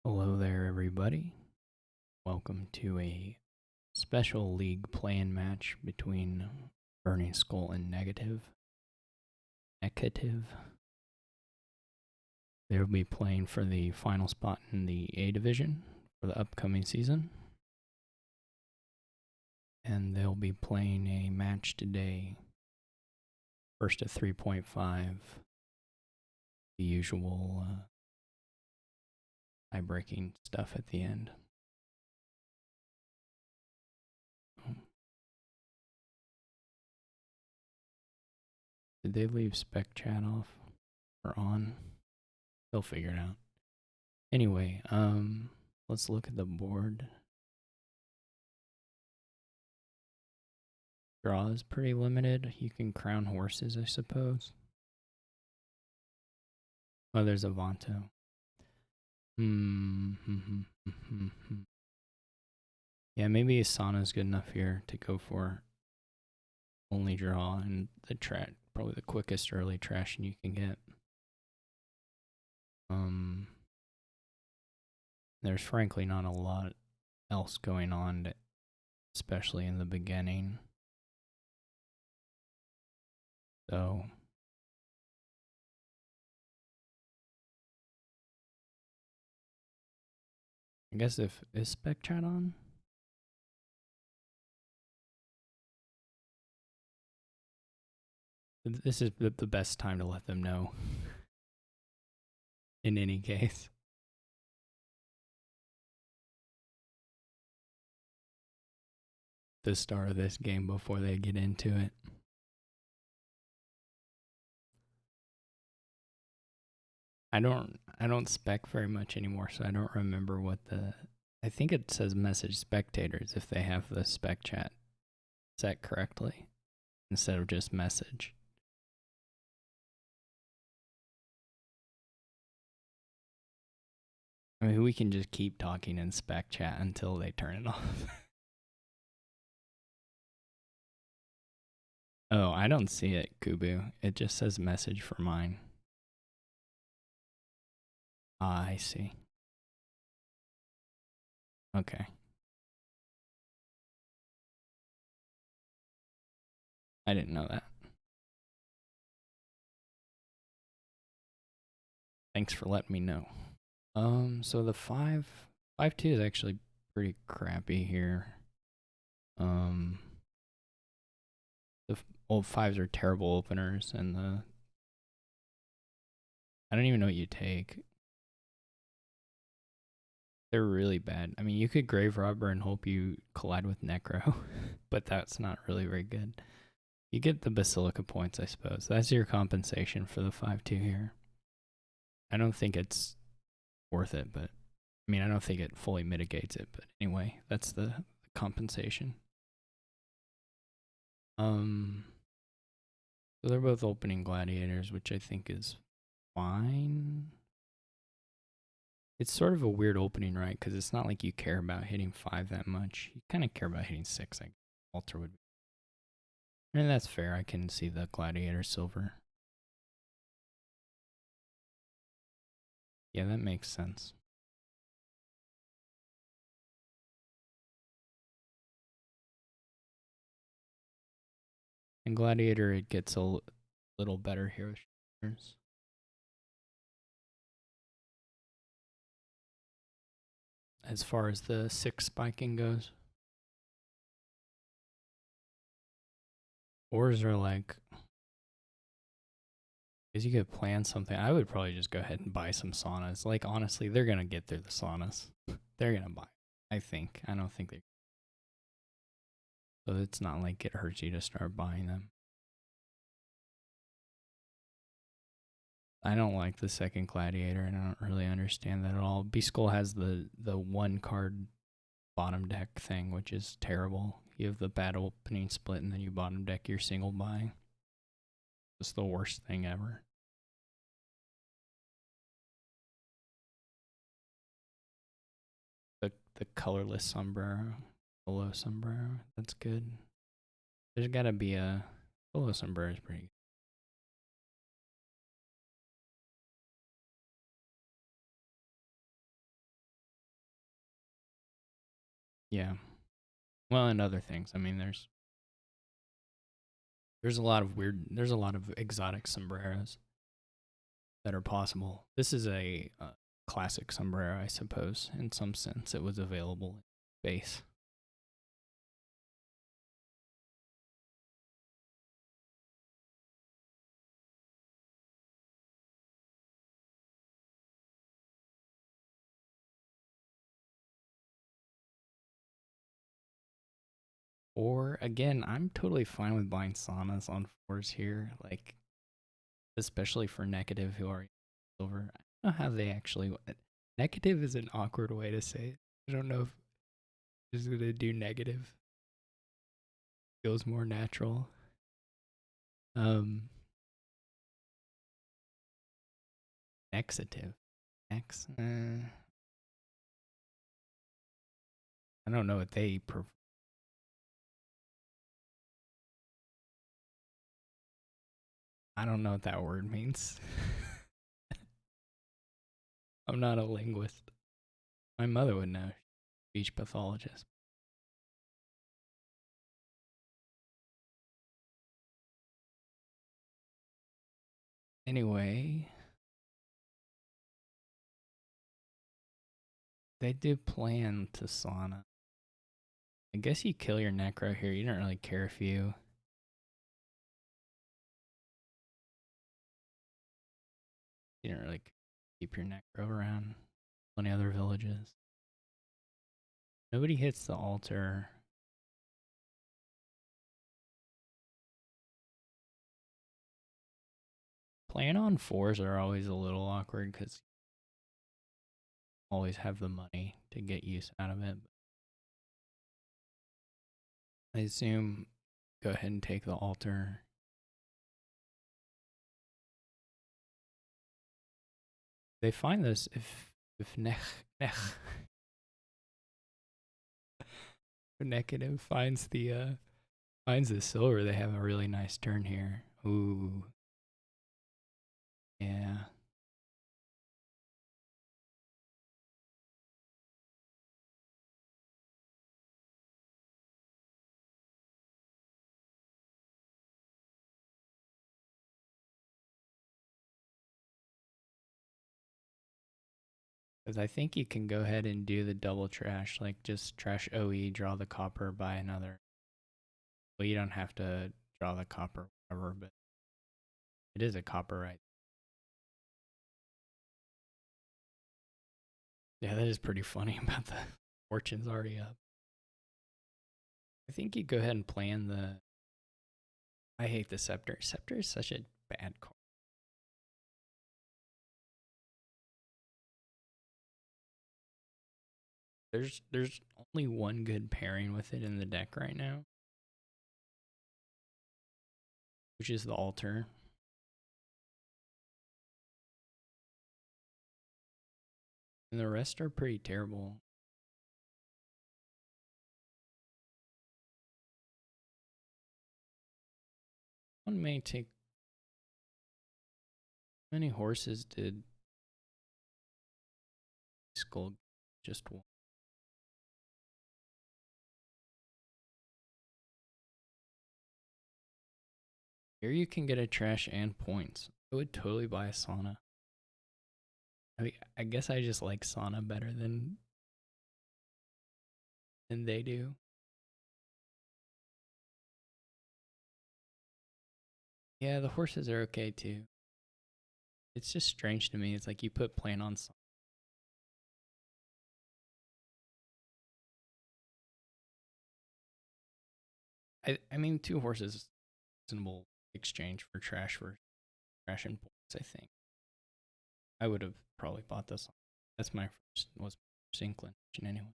Hello there, everybody. Welcome to a special league play-in match between Burning Skull and Neqativ. They'll be playing for the final spot in the A division for the upcoming season. And they'll be playing a match today. First at 3.5. The usual tie-breaking stuff at the end. Did they leave spec chat off or on? They'll figure it out. Anyway, let's look at the board. Draw is pretty limited. You can crown horses, I suppose. Oh, there's a Vanto. Yeah, maybe Asana's good enough here to go for only draw and the probably the quickest early trashing you can get. There's frankly not a lot else going on, especially in the beginning. So I guess is spec chat on? This is the best time to let them know. In any case. The start of this game before they get into it. I don't spec very much anymore, so I don't remember what I think it says message spectators if they have the spec chat set correctly instead of just message. I mean, we can just keep talking in spec chat until they turn it off. Oh, I don't see it, Kubu. It just says message for mine. Ah, I see. Okay. I didn't know that. Thanks for letting me know. So the 5-2 is actually pretty crappy here. The old 5s are terrible openers, and I don't even know what you take. They're really bad. I mean, you could grave robber and hope you collide with Necro, but that's not really very good. You get the Basilica points, I suppose. That's your compensation for the 5-2 here. I don't think it's worth it, but I mean, I don't think it fully mitigates it, but anyway, that's the compensation. So they're both opening gladiators, which I think is fine. It's sort of a weird opening, right? Because it's not like you care about hitting 5 that much. You kind of care about hitting 6, I guess. Alter would be. And that's fair. I can see the gladiator silver. Yeah, that makes sense. And gladiator, it gets a little better here. As far as the 6 spiking goes. Ors are like, because you could plan something. I would probably just go ahead and buy some saunas. Like, honestly, they're going to get through the saunas. They're going to buy, I think. I don't think they. So it's not like it hurts you to start buying them. I don't like the second gladiator, and I don't really understand that at all. B-Skull has the 1 card bottom deck thing, which is terrible. You have the bad opening split, and then you bottom deck your single buy. It's the worst thing ever. The colorless sombrero, solo sombrero, that's good. There's got to be a solo sombrero is pretty good. Yeah. Well, and other things. I mean, there's a lot of there's a lot of exotic sombreros that are possible. This is a classic sombrero, I suppose. In some sense, it was available in base. Or again, I'm totally fine with buying saunas on fours here, like especially for Neqativ who are silver. I don't know how they actually. Neqativ is an awkward way to say it. I don't know if it's gonna do negative. Feels more natural. Um, Neqativ. Nex. I don't know what they. I don't know what that word means. I'm not a linguist. My mother would know. Speech pathologist. Anyway, they do plan to sauna. I guess you kill your necro here. You don't really care if you don't really keep your necro around. Plenty other villages. Nobody hits the altar. Playing on fours are always a little awkward because you always have the money to get use out of it. I assume go ahead and take the altar. They find this if Neqativ finds the silver, they have a really nice turn here. Ooh, yeah. Because I think you can go ahead and do the double trash, like just trash OE, draw the copper, buy another. Well, you don't have to draw the copper, whatever, but it is a copper, right? Yeah, that is pretty funny about the fortune's already up. I think you go ahead and plan the. I hate the scepter. Scepter is such a bad card. There's only one good pairing with it in the deck right now, which is the altar. And the rest are pretty terrible. One may take. How many horses did Skull just one? Here you can get a trash and points. I would totally buy a sauna. I mean, I guess I just like sauna better than they do. Yeah, the horses are okay too. It's just strange to me. It's like you put plan on sauna. I mean, two horses is reasonable exchange for trash and points. I think I would have probably bought this. That's my first inclination anyway.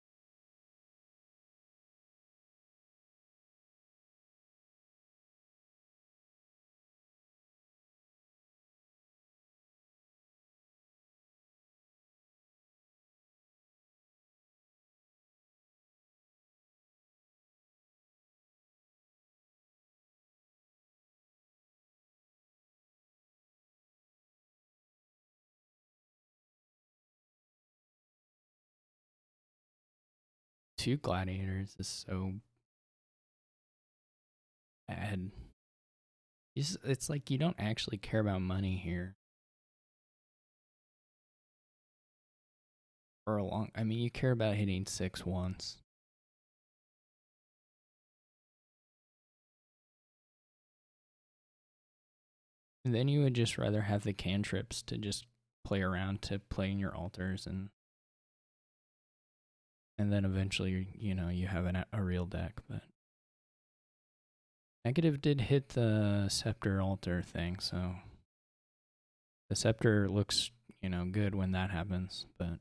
2 gladiators is so bad. It's like you don't actually care about money here. For a long, I mean, you care about hitting 6 once. And then you would just rather have the cantrips to just play around to play in your altars and then eventually, you know, you have a real deck. But Neqativ did hit the Scepter altar thing, so the Scepter looks, you know, good when that happens, but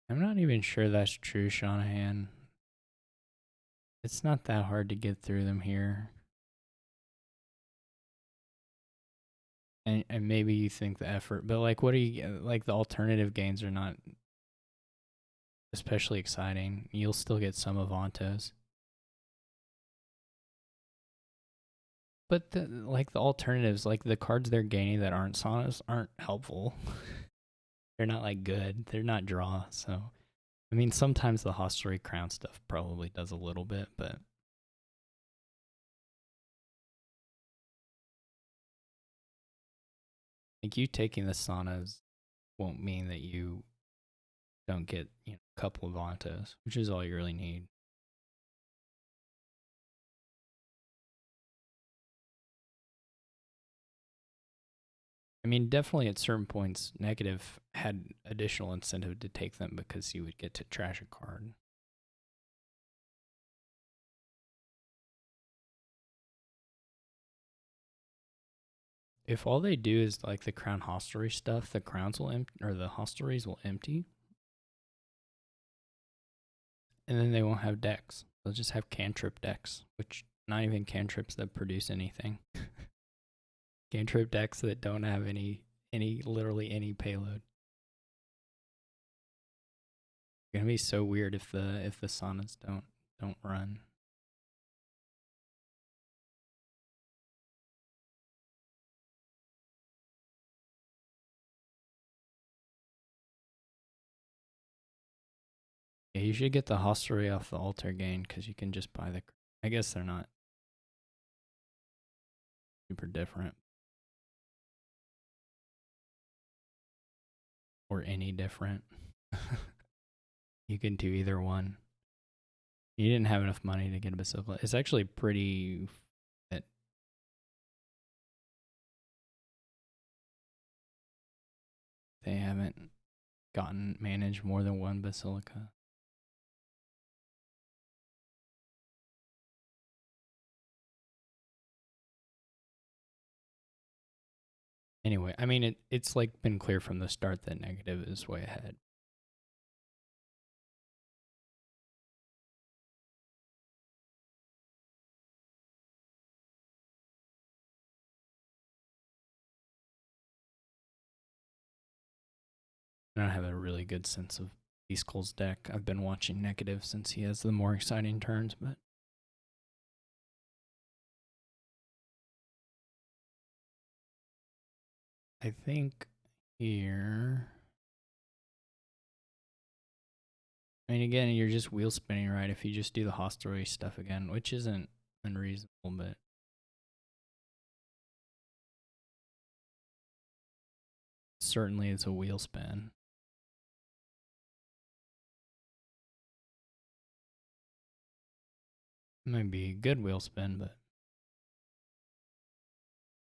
I'm not even sure that's true, Shanahan. It's not that hard to get through them here. And maybe you think the effort, but like, what do you like? The alternative gains are not especially exciting. You'll still get some Avantos, but like the alternatives, like the cards they're gaining that aren't Sonas, aren't helpful. They're not like good. They're not draw. So I mean, sometimes the Hostelry Crown stuff probably does a little bit, but like you taking the Sonas won't mean that you don't get, you know, a couple of Avantos, which is all you really need. I mean, definitely at certain points, Neqativ had additional incentive to take them because you would get to trash a card. If all they do is like the Crown Hostelry stuff, the crowns will empty, or the hostelries will empty, and then they won't have decks. They'll just have cantrip decks, which not even cantrips that produce anything. Cantrip decks that don't have literally any payload. It's gonna be so weird if the Sonas don't run. Yeah, you should get the hostelry off the altar gain because you can just buy the. I guess they're not super different or any different. You can do either one. You didn't have enough money to get a Basilica. It's actually pretty fit. They haven't gotten managed more than one Basilica. Anyway, I mean it's like been clear from the start that Neqativ is way ahead. And I have a really good sense of Beastcole's deck. I've been watching Neqativ since he has the more exciting turns, but I think here. I mean, again, you're just wheel spinning, right? If you just do the hostelry stuff again, which isn't unreasonable, but certainly it's a wheel spin. It might be a good wheel spin, but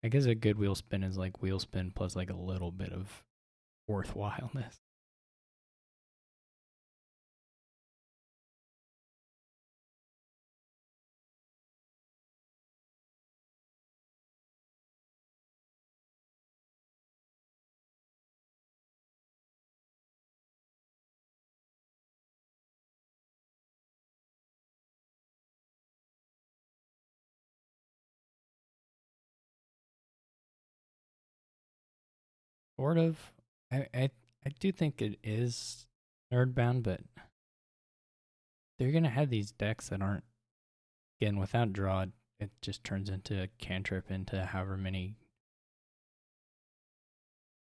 I guess a good wheel spin is like wheel spin plus like a little bit of worthwhileness. Sort of. I I do think it is nerd bound, but They're gonna have these decks that aren't, again, without draw. It just turns into a cantrip into however many,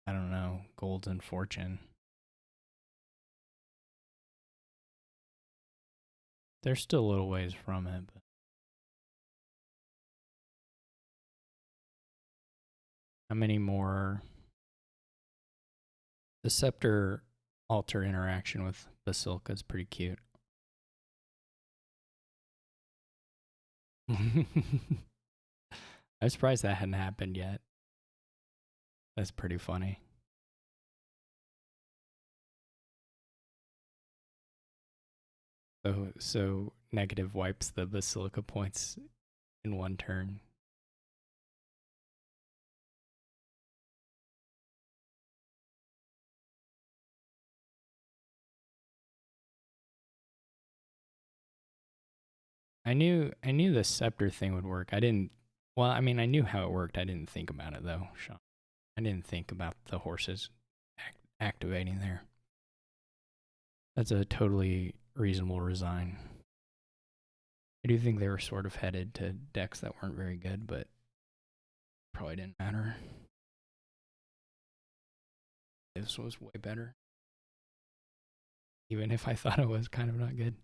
I don't know, golds and fortune. They're still a little ways from it, but how many more? The scepter altar interaction with Basilica is pretty cute. I'm surprised that hadn't happened yet. That's pretty funny. So Neqativ wipes the Basilica points in one turn. I knew the scepter thing would work. I didn't. Well, I mean, I knew how it worked. I didn't think about it though, Sean. I didn't think about the horses activating there. That's a totally reasonable resign. I do think they were sort of headed to decks that weren't very good, but probably didn't matter. This was way better, even if I thought it was kind of not good.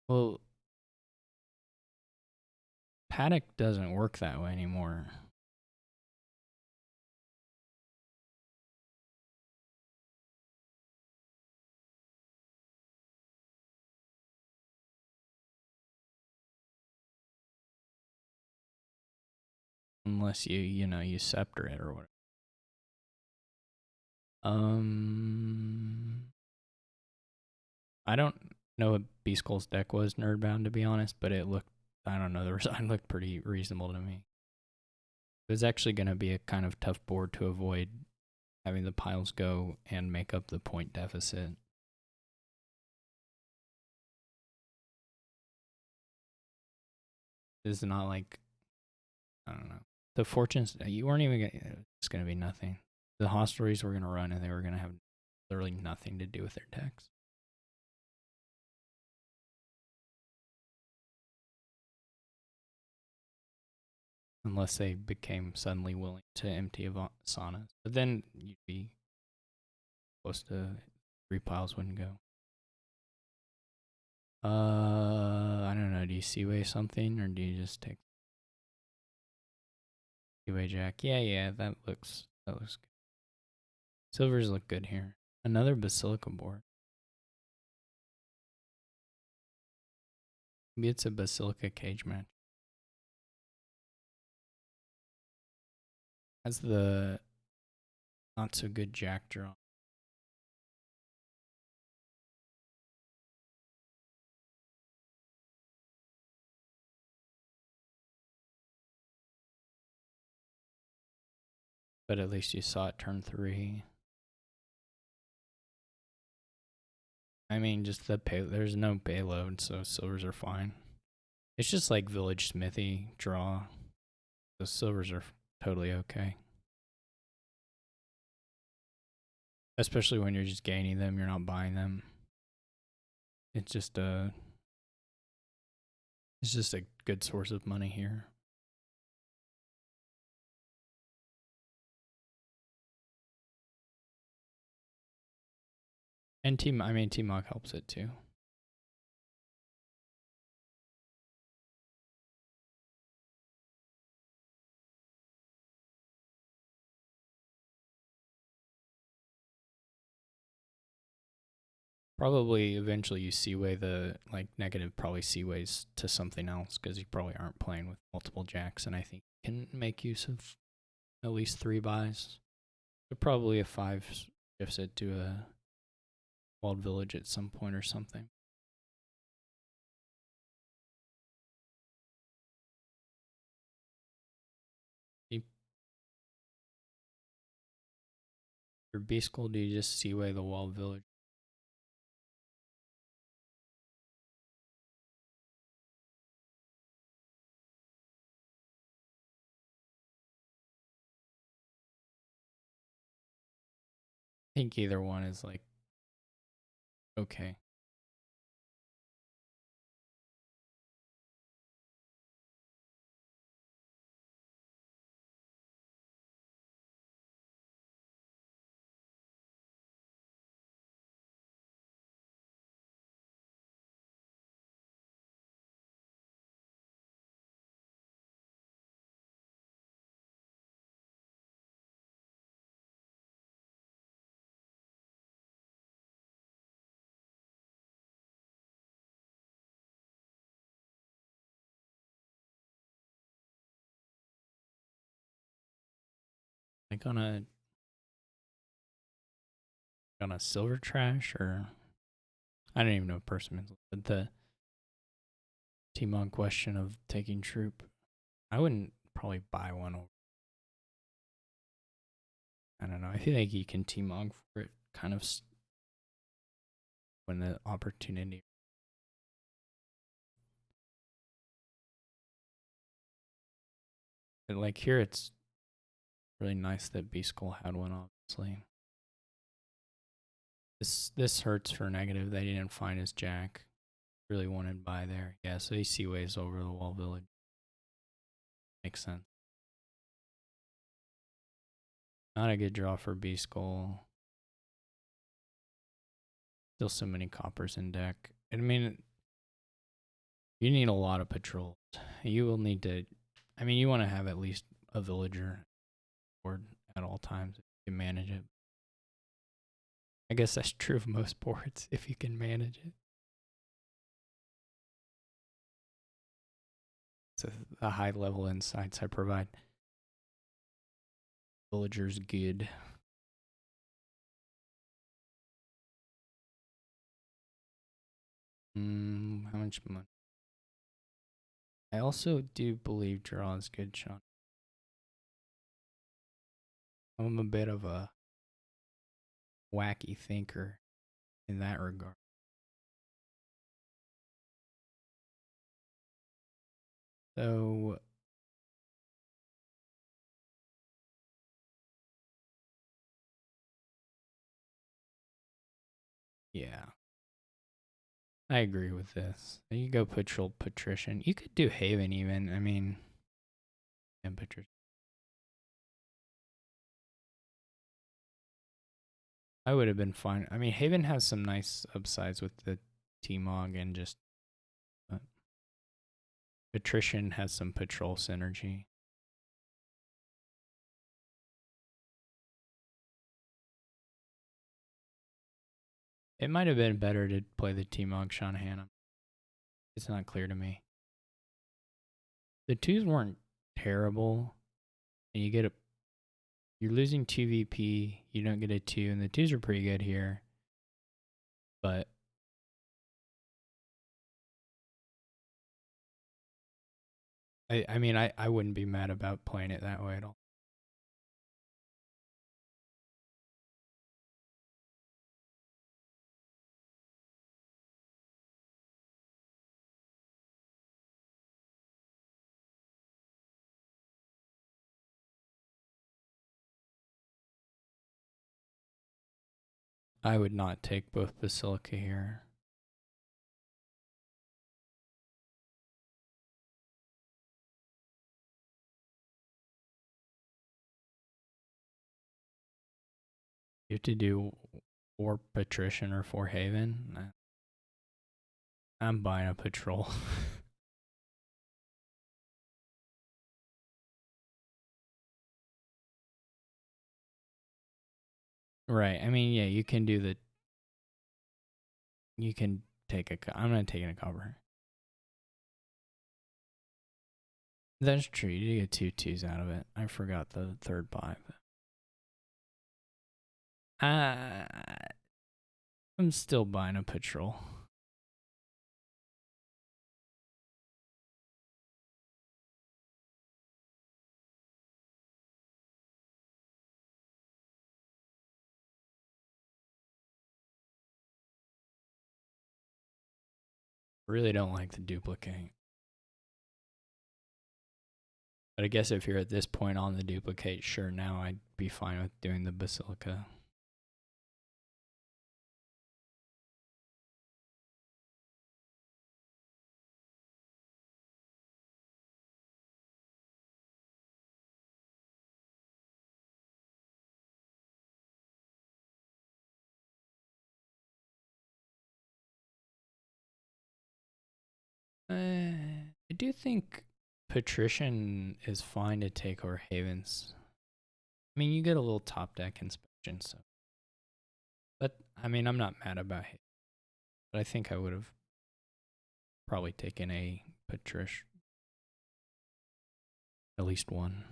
Well, Paddock doesn't work that way anymore. Unless you scepter it or whatever. I don't know what Beaskull's deck was nerdbound, to be honest, but it looked, I don't know, the resign looked pretty reasonable to me. It was actually going to be a kind of tough board to avoid having the piles go and make up the point deficit. It's not like, I don't know. The fortunes, you weren't even gonna, it's going to be nothing. The hostelries were going to run and they were going to have literally nothing to do with their decks. Unless they became suddenly willing to empty saunas. But then you'd be close to 3 piles wouldn't go. I don't know. Do you seaway something or do you just take seaway jack? Yeah, that looks good. Silvers look good here. Another basilica board. Maybe it's a basilica cage match. That's the not so good jack draw. But at least you saw it turn 3. I mean, just there's no payload, so silvers are fine. It's just like village smithy draw. The silvers are totally okay. Especially when you're just gaining them, you're not buying them. It's just a good source of money here. And T-Mog helps it too. Probably eventually you seaway the Neqativ probably seaways to something else because you probably aren't playing with multiple jacks, and I think you can make use of at least 3 buys. So probably a 5 shifts it to a walled village at some point or something. For B-School, do you just seaway the walled village? think either one is like okay. Like on a silver trash, or I don't even know persimmons, but the team on question of taking troop, I wouldn't probably buy one. I don't know. I feel like you can team on for it kind of when the opportunity. But like here, it's really nice that B School had one. Obviously, this hurts for negative. They didn't find his jack. Really wanted by there. Yeah, so he seaways over the wall village. Makes sense. Not a good draw for B Skull. Still so many coppers in deck. I mean, you need a lot of patrols. You will need to. I mean, you want to have at least a villager board at all times if you can manage it. I guess that's true of most boards if you can manage it. It's a high level insights I provide. Villagers good. How much money? I also do believe draw is good, Sean. I'm a bit of a wacky thinker in that regard. So yeah, I agree with this. You go patrician. You could do Haven even. I mean, and patrician. I would have been fine. I mean, Haven has some nice upsides with the T-Mog and just uh, patrician has some patrol synergy. It might have been better to play the T-Mog Shanahan. It's not clear to me. The twos weren't terrible, and you're losing 2 VP, you don't get a 2, and the 2s are pretty good here. But I mean, I wouldn't be mad about playing it that way at all. I would not take both Basilica here. You have to do 4 Patrician or 4 Haven. Nah, I'm buying a patrol. Right. I mean, yeah, you can do the. You can take a. I'm not taking a cover. That's true. You get 2 2s out of it. I forgot the third buy. I'm still buying a patrol. Really don't like the duplicate. But I guess if you're at this point on the duplicate, sure, now I'd be fine with doing the Basilica. I do think Patrician is fine to take over Havens. I mean, you get a little top deck inspection, so. But, I mean, I'm not mad about it. But I think I would have probably taken a Patrish. At least one.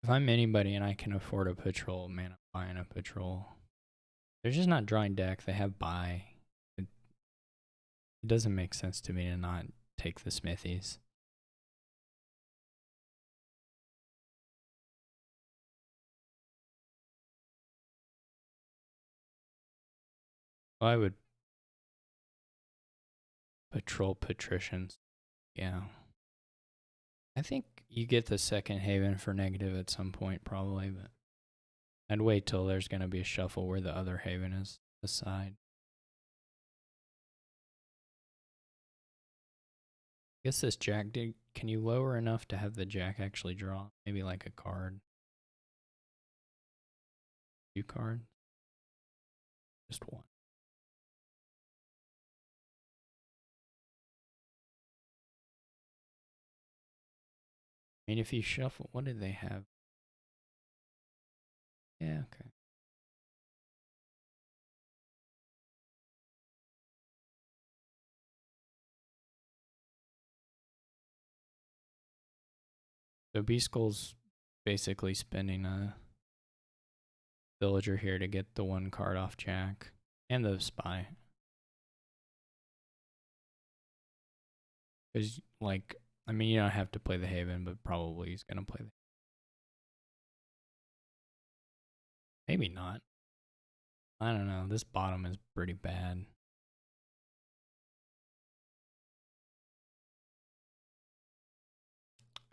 If I'm anybody and I can afford a patrol, man, I'm buying a patrol. They're just not drawing deck. They have buy. It doesn't make sense to me to not take the Smithies. Well, I would patrol patricians. Yeah. I think you get the second Haven for negative at some point, probably, but I'd wait till there's going to be a shuffle where the other Haven is aside. I guess this Jack, can you lower enough to have the Jack actually draw? Maybe like a card. 2 card? Just 1. I mean, if you shuffle, what did they have? Yeah, okay. So B-Skull's basically spending a villager here to get the 1 card off Jack. And the spy. Because, like, I mean, you don't have to play the Haven, but probably he's going to play the... Maybe not. I don't know. This bottom is pretty bad.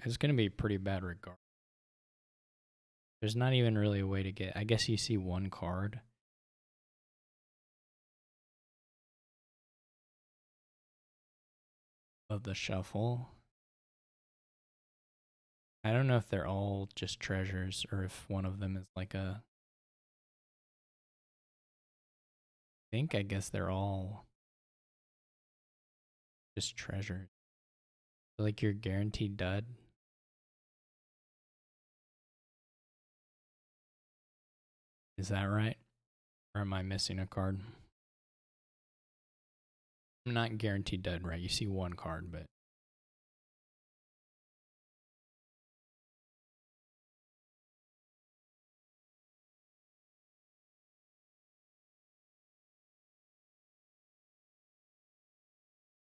It's going to be pretty bad regard. There's not even really a way to get... I guess you see 1 card. Of the shuffle. I don't know if they're all just treasures or if one of them is like a... I guess they're all just treasures. Like you're guaranteed dud. Is that right? Or am I missing a card? I'm not guaranteed dud, right? You see 1 card, but...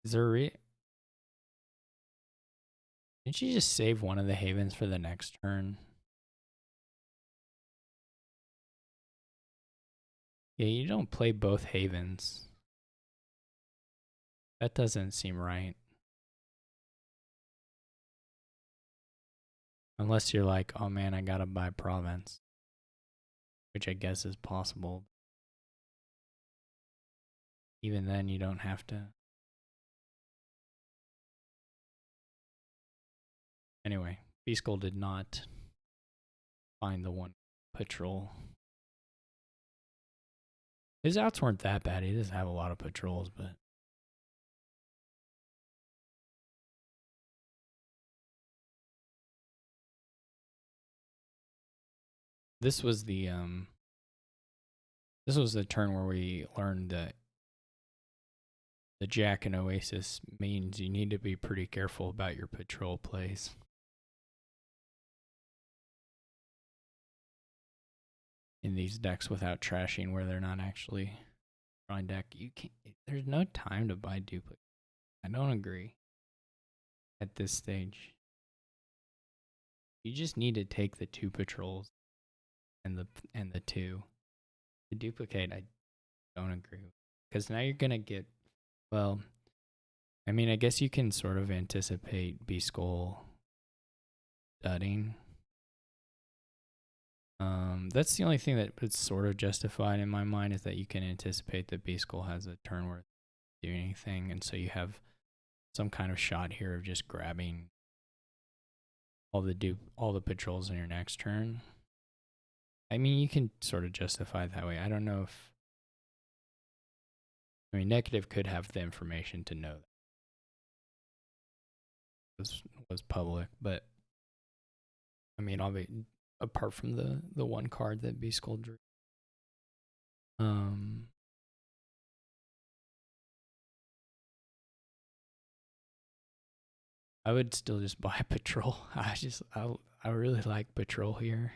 Is there Didn't you just save one of the Havens for the next turn? Yeah, you don't play both Havens. That doesn't seem right. Unless you're like, oh man, I gotta buy Province. Which I guess is possible. Even then, you don't have to. Anyway, B-Skull did not find the 1 patrol. His outs weren't that bad. He doesn't have a lot of patrols, but... This was the turn where we learned that the Jack and Oasis means you need to be pretty careful about your patrol plays. In these decks without trashing where they're not actually drawing deck. You can't, there's no time to buy duplicate. I don't agree at this stage. You just need to take the 2 patrols and the 2. The duplicate, I don't agree with. Because now you're gonna get, well, I mean, I guess you can sort of anticipate B-Skull dudding. That's the only thing that it's sort of justified in my mind is that you can anticipate that B-Skull has a turn where doing anything, and so you have some kind of shot here of just grabbing all the patrols in your next turn. I mean, you can sort of justify it that way. I don't know if, I mean, Neqativ could have the information to know that was public, but I mean, apart from the one card that B Skull drew. I would still just buy Patrol. I really like Patrol here.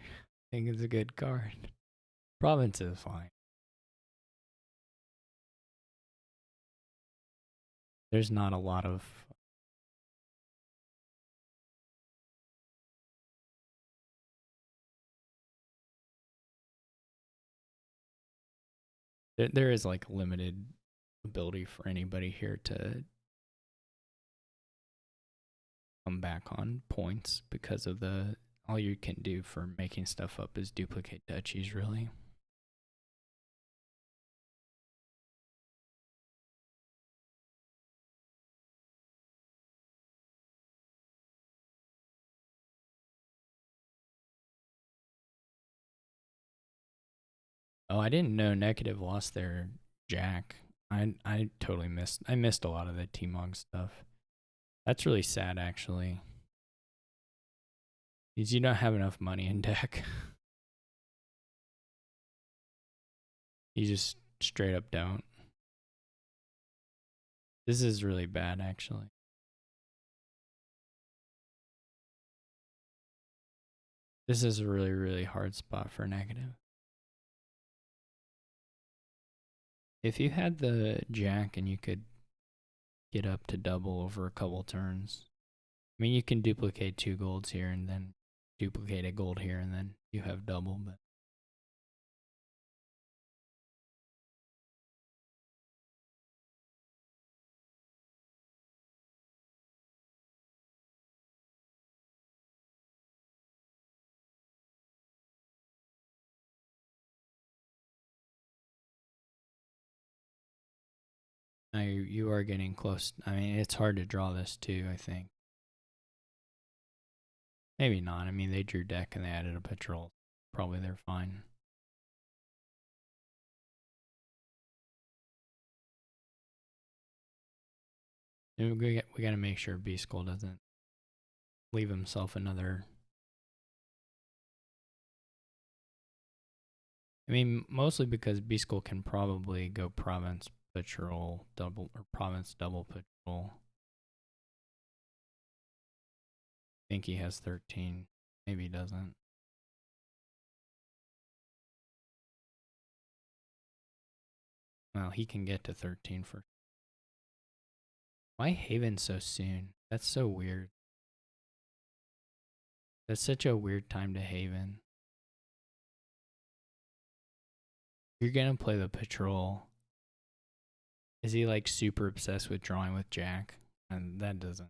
I think it's a good card. Province is fine. There's not a lot of there is like limited ability for anybody here to come back on points because of the all you can do for making stuff up is duplicate duchies, really. Oh, I didn't know Neqativ lost their Jack. I totally missed. I missed a lot of the T-Mog stuff. That's really sad, actually. Because you don't have enough money in deck. You just straight up don't. This is really bad, actually. This is a really, really hard spot for Neqativ. If you had the Jack and you could get up to double over a couple turns, I mean, you can duplicate 2 golds here and then duplicate a gold here and then you have double, but now you are getting close. I mean, it's hard to draw this too, I think. Maybe not. I mean, they drew deck and they added a Patrol. Probably they're fine. We got to make sure B Skull doesn't leave himself another. I mean, mostly because B Skull can probably go Province Patrol double or Province double Patrol. I think he has 13. Maybe he doesn't. Well, he can get to 13 for. Why Haven so soon? That's so weird. That's such a weird time to Haven. You're gonna play the Patrol. Is he like super obsessed with drawing with Jack? And that doesn't.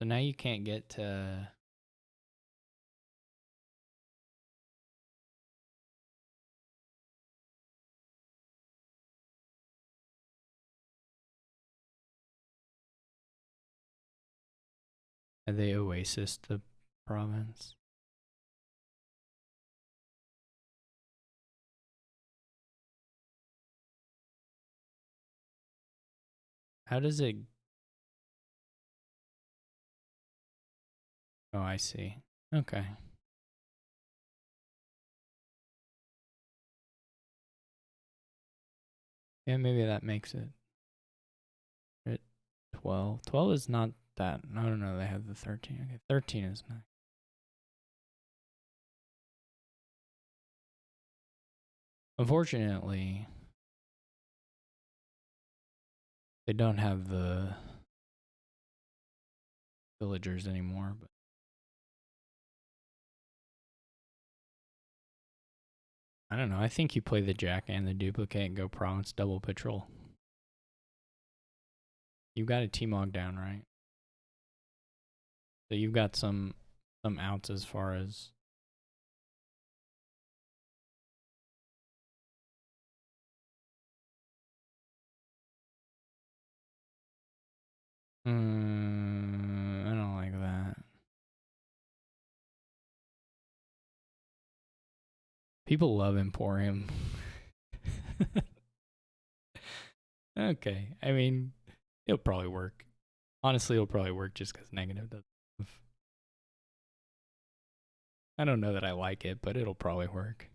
So now you can't get to. They Oasis the province. How does it? Oh, I see. Okay. Yeah, maybe that makes it. At 12. 12 is not that. I don't know. They have the 13. Okay, 13 is nice. Unfortunately, they don't have the villagers anymore, but I don't know. I think you play the Jack and the duplicate and go Province double Patrol. You've got a T-Mog down, right? So you've got some outs as far as I don't like that. People love Emporium. Okay. I mean, it'll probably work. Honestly, it'll probably work just because negative doesn't. I don't know that I like it, but it'll probably work.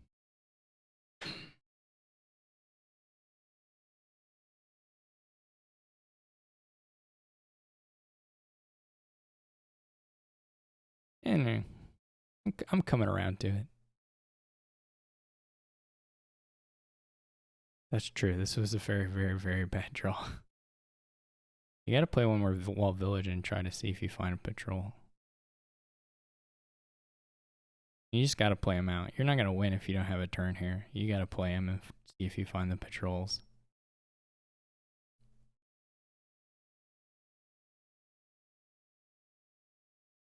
Anyway, I'm coming around to it. That's true. This was a very, very, very bad draw. You gotta play one more wall village and try to see if you find a patrol. You just gotta play them out. You're not gonna win if you don't have a turn here. You gotta play them and see if you find the patrols.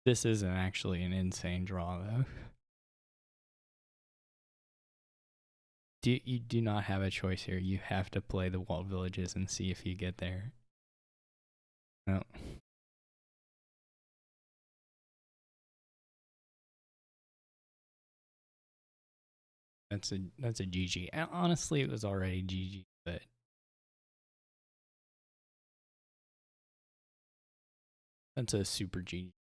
This isn't actually an insane draw though. You do not have a choice here. You have to play the walled villages and see if you get there. No. That's a GG. Honestly, it was already GG, but that's a super GG.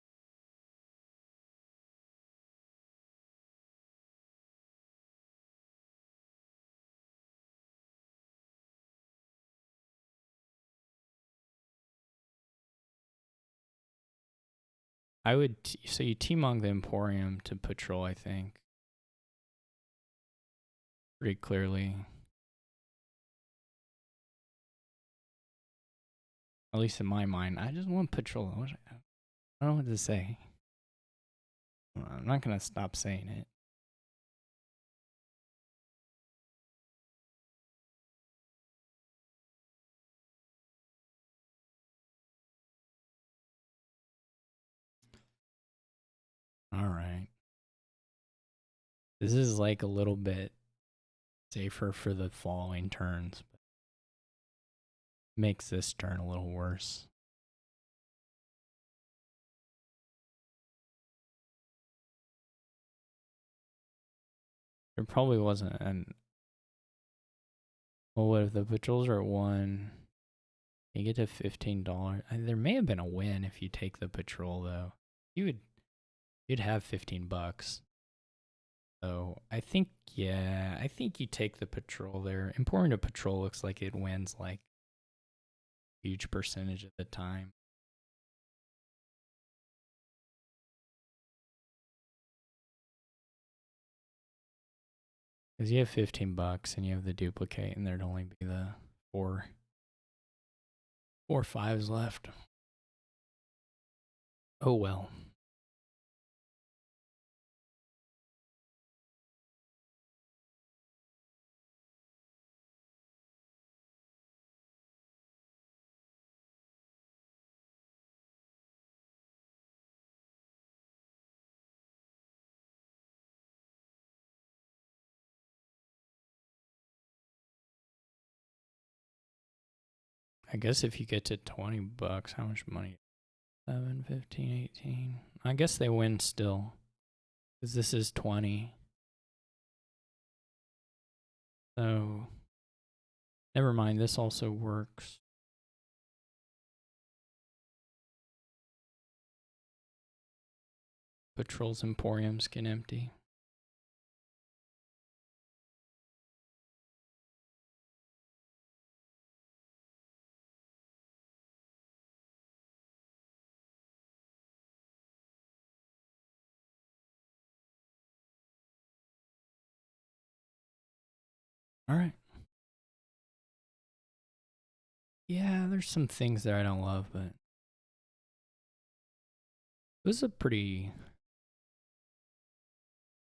I would so you T-Mong the Emporium to patrol, I think. Pretty clearly. At least in my mind. I just want patrol. I don't know what to say. I'm not gonna stop saying it. Alright. This is like a little bit safer for the following turns, but makes this turn a little worse. There probably wasn't an. Well, what if the patrols are at 1? You get to $15. There may have been a win if you take the patrol though. You'd have $15. So I think I think you take the patrol there. Important to patrol looks like it wins like a huge percentage of the time. Because you have $15 and you have the duplicate, and there'd only be the four fives left. Oh well. I guess if you get to $20, how much money? 7, 15, 18. I guess they win still. Because this is 20. So, never mind. This also works. Patrol's Emporiums can empty. All right. Yeah, there's some things there I don't love, but it was a pretty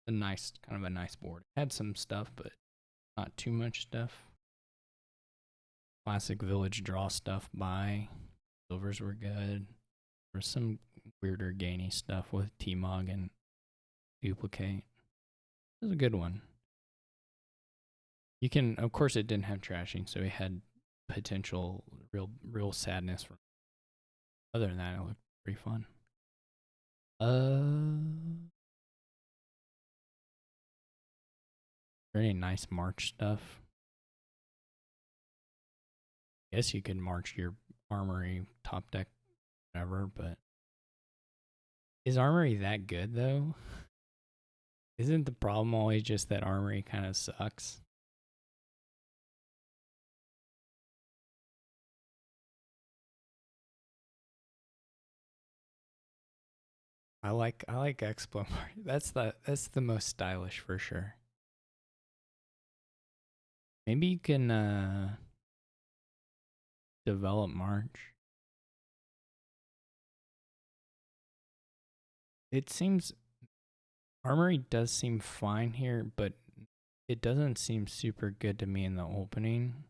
nice board. It had some stuff, but not too much stuff. Classic village draw stuff by. Silvers were good. There was some weirder gainy stuff with T-Mog and duplicate. It was a good one. You can, of course, it didn't have trashing, so it had potential real sadness from Other than that, it looked pretty fun. Uh, Any nice March stuff? Guess you could march your armory top deck, whatever, but is armory that good though? Isn't the problem always just that armory kind of sucks? I like Expo. That's the most stylish for sure. Maybe you can develop March. It seems armory does seem fine here, but it doesn't seem super good to me in the opening.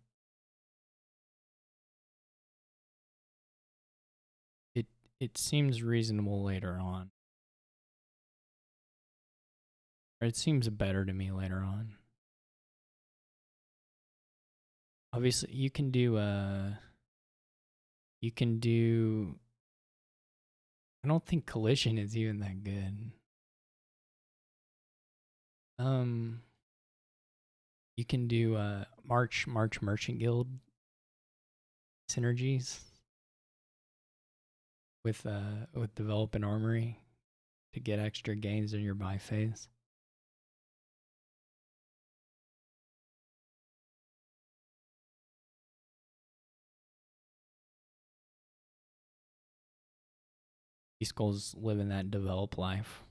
It it seems reasonable later on. Or it seems better to me later on. Obviously, you can do I don't think collision is even that good. Um you can do March Merchant Guild synergies with develop an armory to get extra gains in your buy phase. These schools live in that develop life.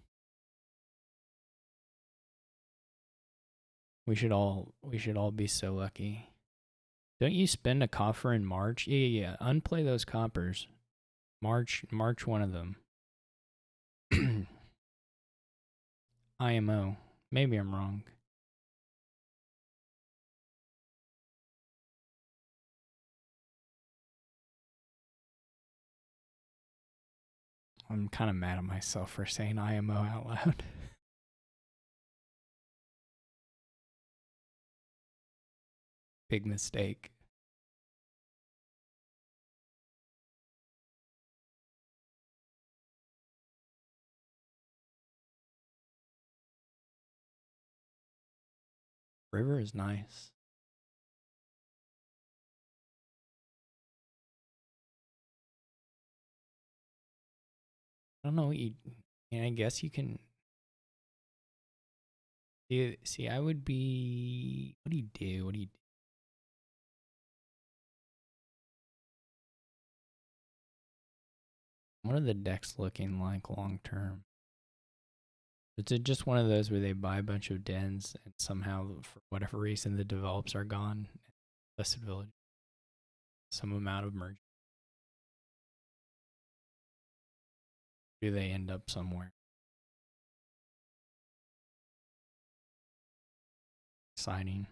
We should all be so lucky. Don't you spend a coffer in March? Yeah. Unplay those coppers. March one of them. IMO. Maybe I'm wrong. I'm kind of mad at myself for saying IMO out loud. Big mistake. River is nice. I don't know what you. And I guess you can. See, I would be. What do you do? What do you do? What are the decks looking like long term? Is it just one of those where they buy a bunch of dens and somehow, for whatever reason, the develops are gone? Listed village, some amount of merge. Do they end up somewhere? Exciting.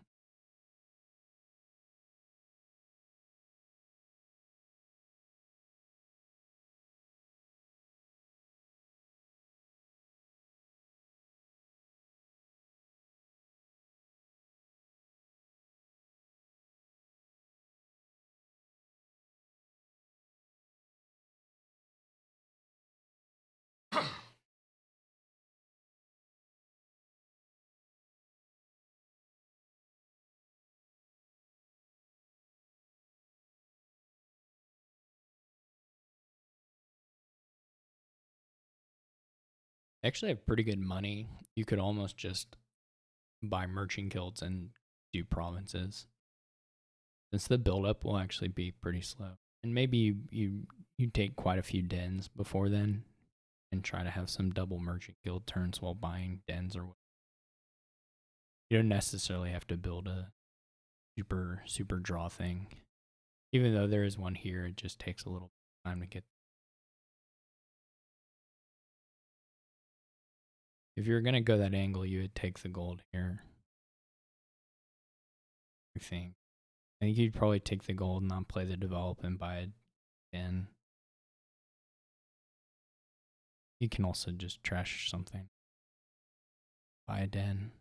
They actually have pretty good money. You could almost just buy merchant guilds and do provinces, since the buildup will actually be pretty slow. And maybe you take quite a few dens before then, and try to have some double merchant guild turns while buying dens or. You don't necessarily have to build a super draw thing. Even though there is one here, it just takes a little time to get. If you're gonna go that angle, you would take the gold here. I think. I think you'd probably take the gold and not play the develop and buy a den. You can also just trash something. Buy a den.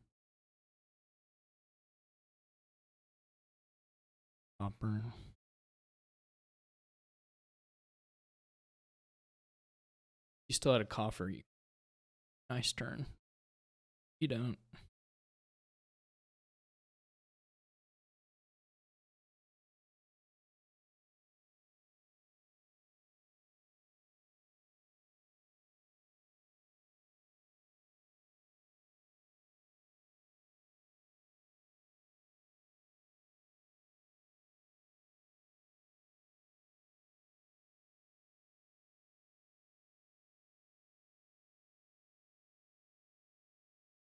Copper. You still had a coffer. Nice turn. You don't.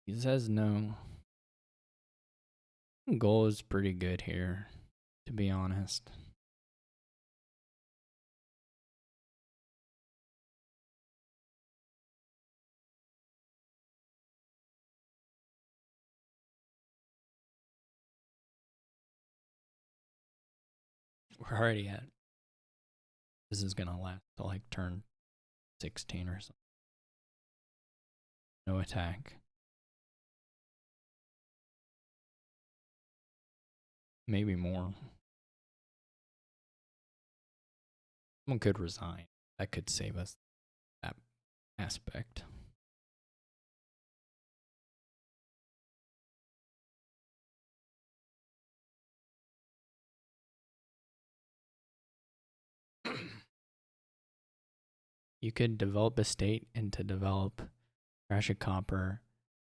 He says no. Goal is pretty good here, to be honest. We're already at. This is gonna last till like turn 16 or something. No attack. Maybe more. Someone could resign. That could save us that aspect. You could develop a state and to develop, trash a copper,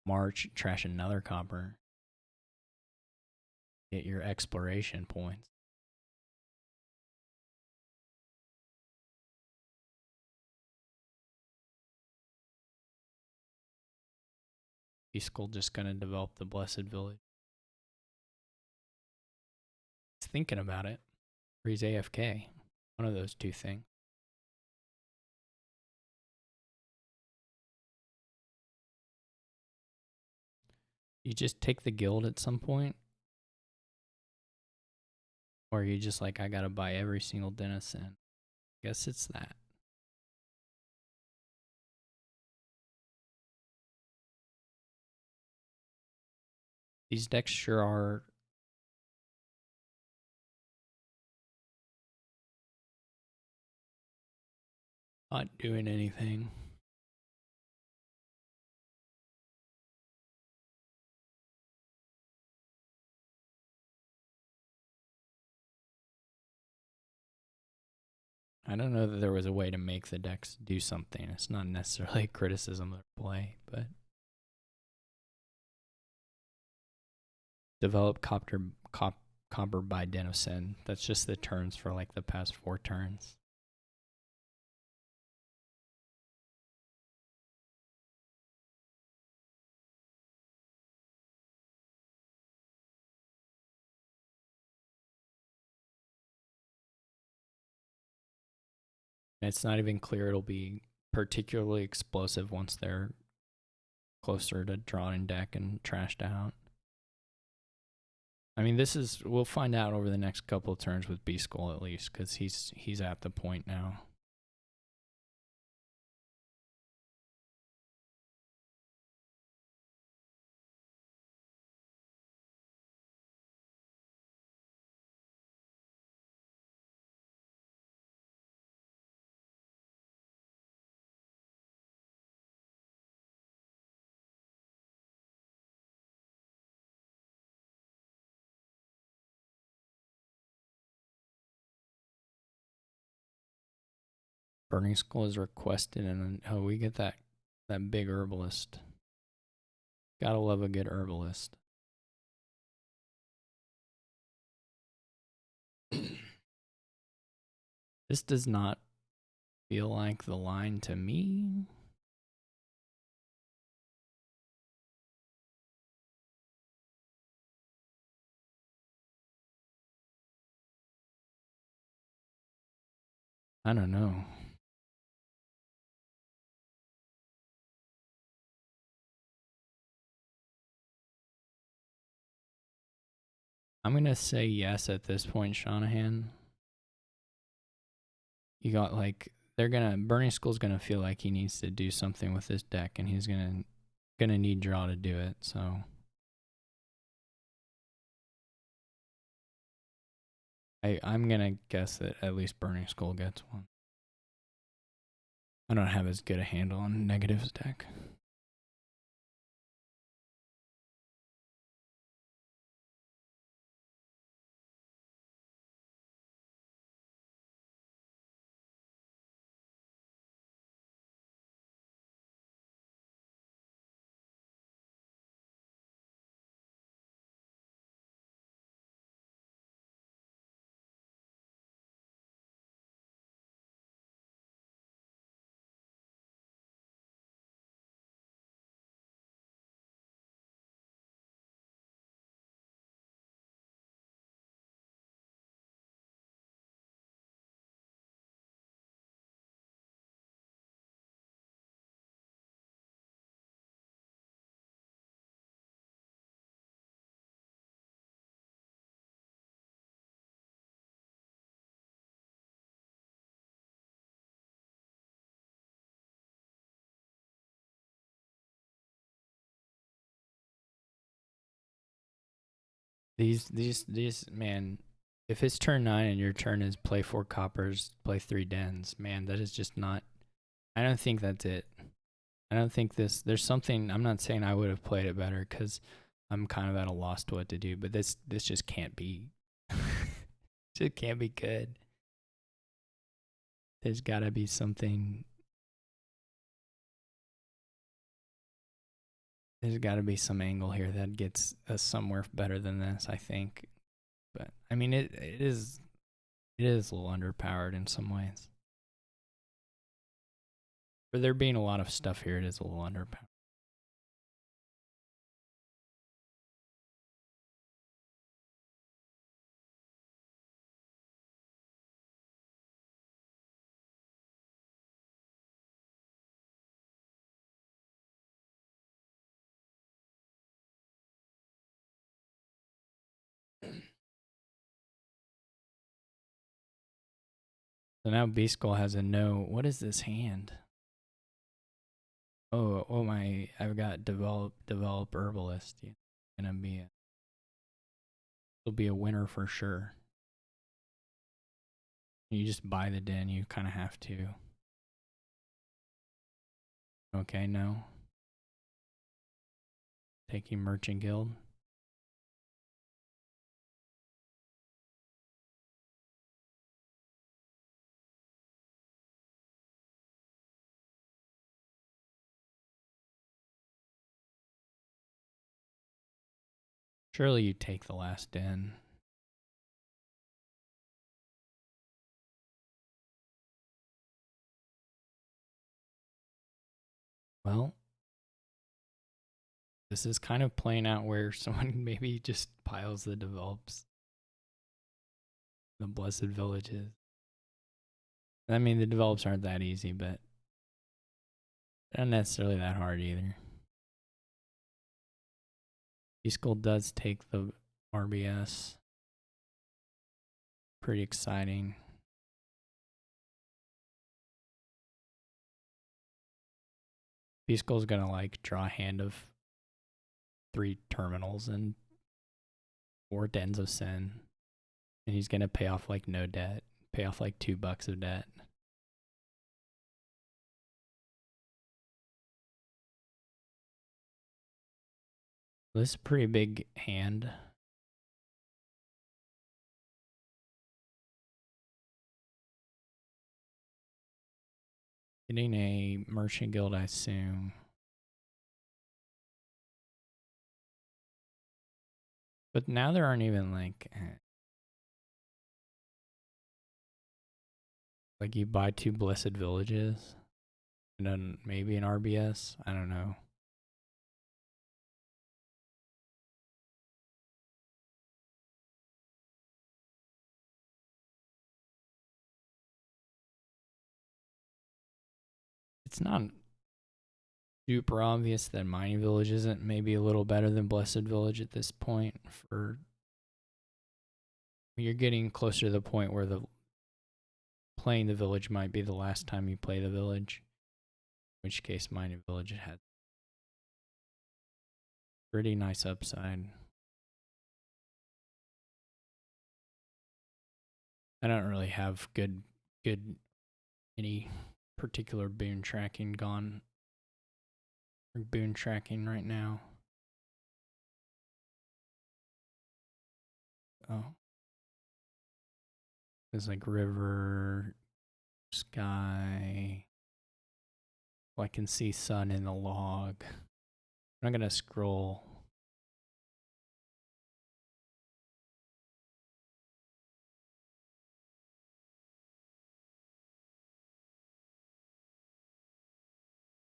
march, trash another copper, get your exploration points. Peaceful just gonna develop the Blessed Village. He's thinking about it. Or he's AFK. One of those two things. You just take the guild at some point, or you just like, I gotta buy every single denizen. Guess it's that. These decks sure are not doing anything. I don't know that there was a way to make the decks do something. It's not necessarily a criticism of their play, but develop copper by denizen. That's just the turns for like the past 4 turns. And it's not even clear it'll be particularly explosive once they're closer to drawing deck and trashed out. I mean, this is, we'll find out over the next couple of turns with B Skull at least, because he's at the point now. Burning Skull is requested, and oh, we get that big herbalist. Gotta love a good herbalist. This does not feel like the line to me. I don't know. I'm gonna say yes at this point, Shanahan. You got like, Burning Skull's gonna feel like he needs to do something with this deck, and he's gonna need draw to do it. So I'm gonna guess that at least Burning Skull gets one. I don't have as good a handle on Negatives deck. These man, if it's turn 9 and your turn is play 4 coppers, play 3 dens, man, that is just not. I don't think that's it. I don't think there's something. I'm not saying I would have played it better because I'm kind of at a loss to what to do, but this just can't be. It can't be good. There's got to be something. There's got to be some angle here that gets us somewhere better than this, I think. But I mean, it is a little underpowered in some ways. For there being a lot of stuff here, it is a little underpowered. So now B Skull has a no. What is this hand? Oh my! I've got develop herbalist. Yeah, gonna be it'll be a winner for sure. You just buy the den. You kind of have to. Okay, no. Taking Merchant Guild. Surely you take the last den. Well, this is kind of playing out where someone maybe just piles the develops. The Blessed Villages. I mean, the develops aren't that easy, but not necessarily that hard either. B-Skull does take the RBS. Pretty exciting. B-Skull's gonna like draw a hand of 3 terminals and 4 dens of sin. And he's gonna pay off like no debt. Pay off like $2 of debt. This is a pretty big hand. Getting a Merchant Guild, I assume. But now there aren't even like you buy 2 Blessed Villages and then maybe an RBS. I don't know. It's not super obvious that Mining Village isn't maybe a little better than Blessed Village at this point. For you're getting closer to the point where the playing the village might be the last time you play the village. In which case, Mining Village had pretty nice upside. I don't really have good any particular boon tracking gone. Or boon tracking right now. Oh. There's like river, sky. Well, I can see sun in the log. I'm not gonna scroll.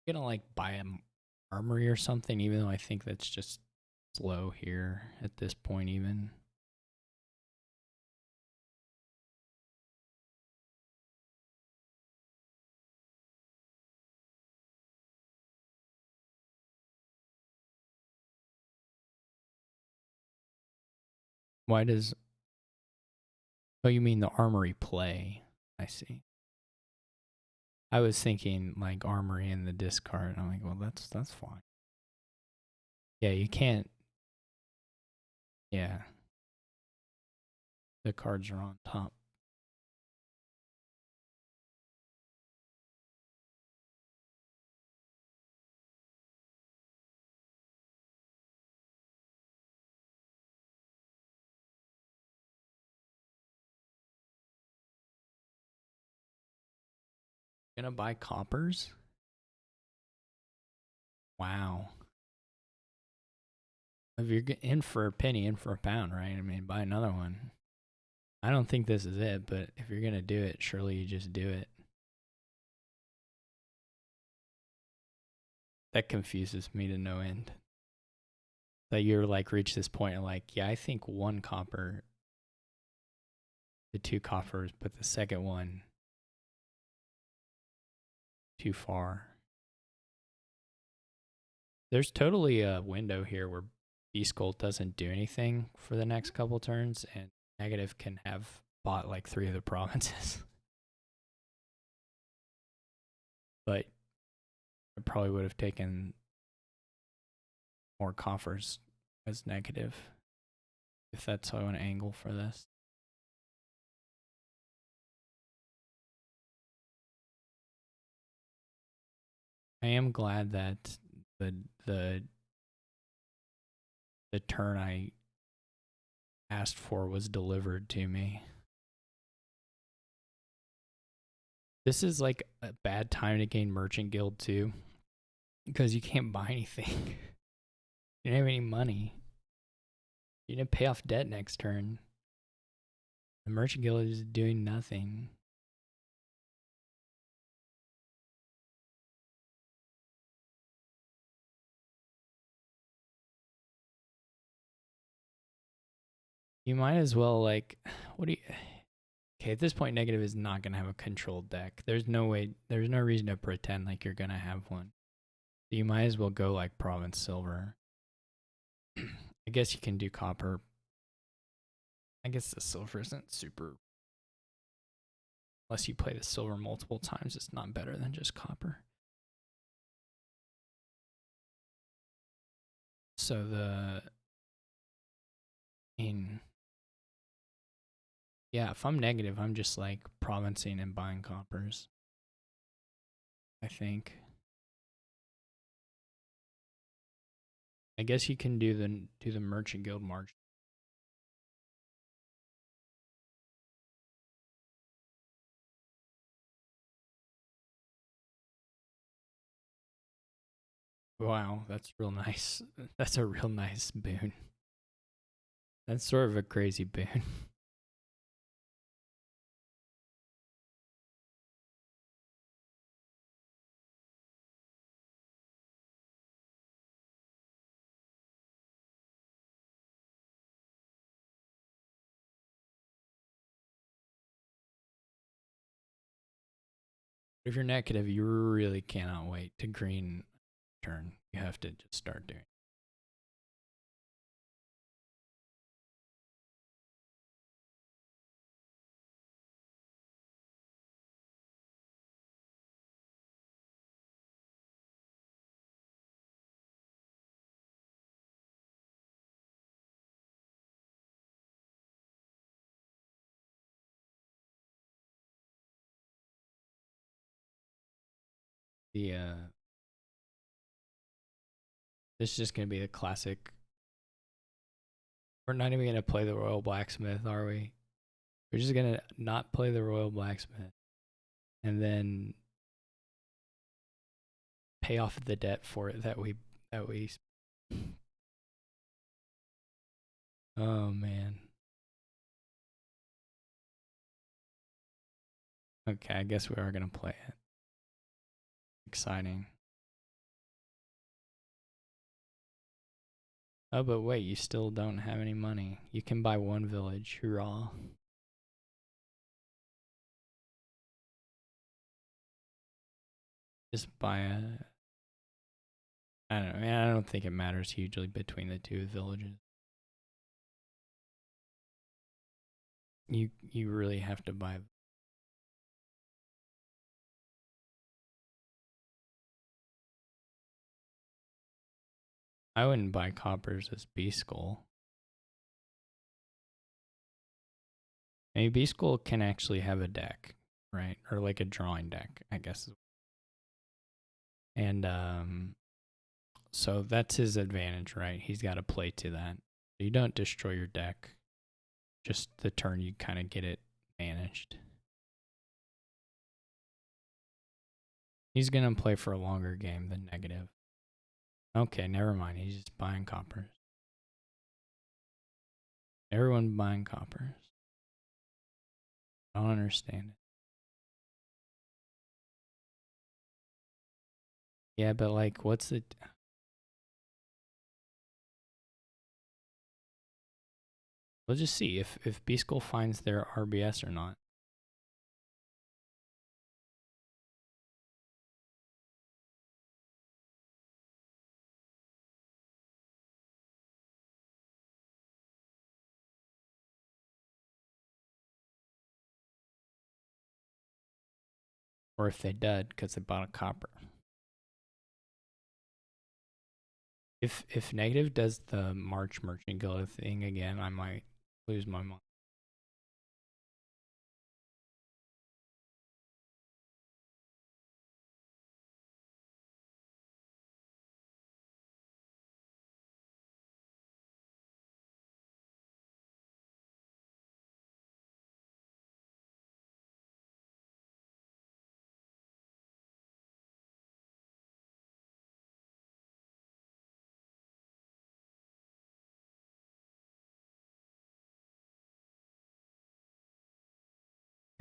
I'm gonna like buy an armory or something, even though I think that's just slow here at this point even. Why does... Oh, you mean the armory play? I see. I was thinking like armory in the discard. I'm like, well, that's fine. Yeah, you can't. Yeah, the cards are on top. Gonna buy coppers? Wow. If you're in for a penny, in for a pound, right? I mean, buy another one. I don't think this is it, but if you're gonna do it, surely you just do it. That confuses me to no end. That you're like reach this point and like, yeah, I think one copper, the two coppers, but the second one too far. There's totally a window here where Beast Gold doesn't do anything for the next couple turns, and Negative can have bought like 3 of the provinces. But I probably would have taken more coffers as Negative, if that's how I want to angle for this. I am glad that the turn I asked for was delivered to me. This is like a bad time to gain Merchant Guild too, because you can't buy anything. You don't have any money. You didn't pay off debt next turn. The Merchant Guild is doing nothing. You might as well like, what do you... Okay, at this point, Negative is not going to have a controlled deck. There's no way, there's no reason to pretend like you're going to have one. You might as well go like Province Silver. I guess you can do Copper. I guess the Silver isn't super... Unless you play the Silver multiple times, it's not better than just Copper. So yeah, if I'm Negative, I'm just like provincing and buying coppers, I think. I guess you can do the Merchant Guild March. Wow, that's real nice. That's a real nice boon. That's sort of a crazy boon. If you're Negative, you really cannot wait to green turn. You have to just start doing it. The this is just gonna be a classic. We're not even gonna play the Royal Blacksmith, are we? We're just gonna not play the Royal Blacksmith, and then pay off the debt for it that we. Oh man. Okay, I guess we are gonna play it. Exciting. Oh, but wait, you still don't have any money. You can buy one village. Hurrah. Just buy a. I don't know. I mean, I don't think it matters hugely between the two villages. You really have to buy. I wouldn't buy coppers as B Skull. Maybe B Skull can actually have a deck, right? Or like a drawing deck, I guess. And so that's his advantage, right? He's got to play to that. You don't destroy your deck. Just the turn you kind of get it managed. He's going to play for a longer game than Neqativ. Okay, never mind. He's just buying coppers. Everyone buying coppers. I don't understand it. Yeah, but like, what's the... We'll just see if B-Skull finds their RBS or not. Or if they did, because they bought a copper. If Neqativ does the March Merchant Guild thing again, I might lose my mind.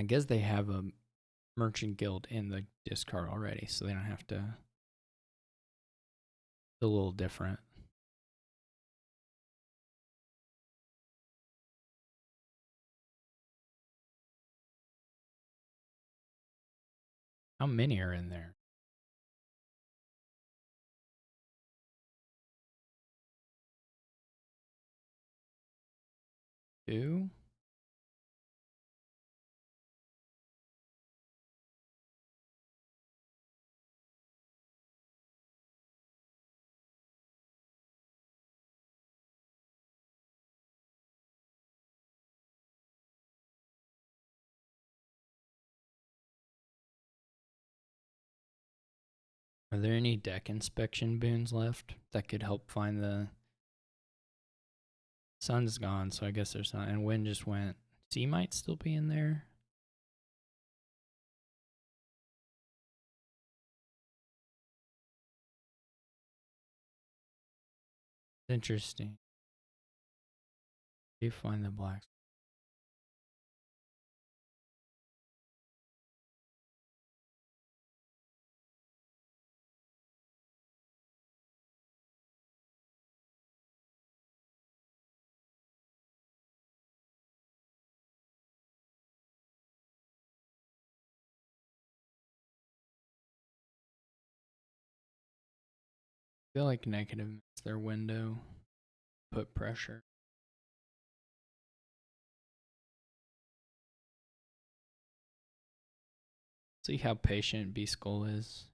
I guess they have a Merchant Guild in the discard already, so they don't have to. It's a little different. How many are in there? 2? Are there any deck inspection boons left that could help find the... Sun's gone, so I guess there's not. And Wind just went. Sea might still be in there. Interesting. You find the blacks. I feel like Neqativ missed their window. Put pressure. See how patient B Skull is.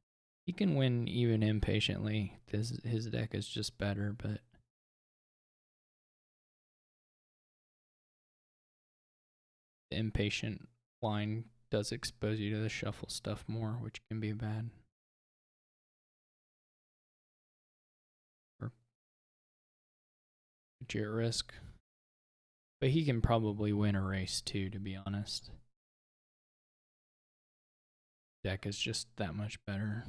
He can win even impatiently. His deck is just better, but the impatient line does expose you to the shuffle stuff more, which can be bad. legit risk. But he can probably win a race too, to be honest. Deck is just that much better.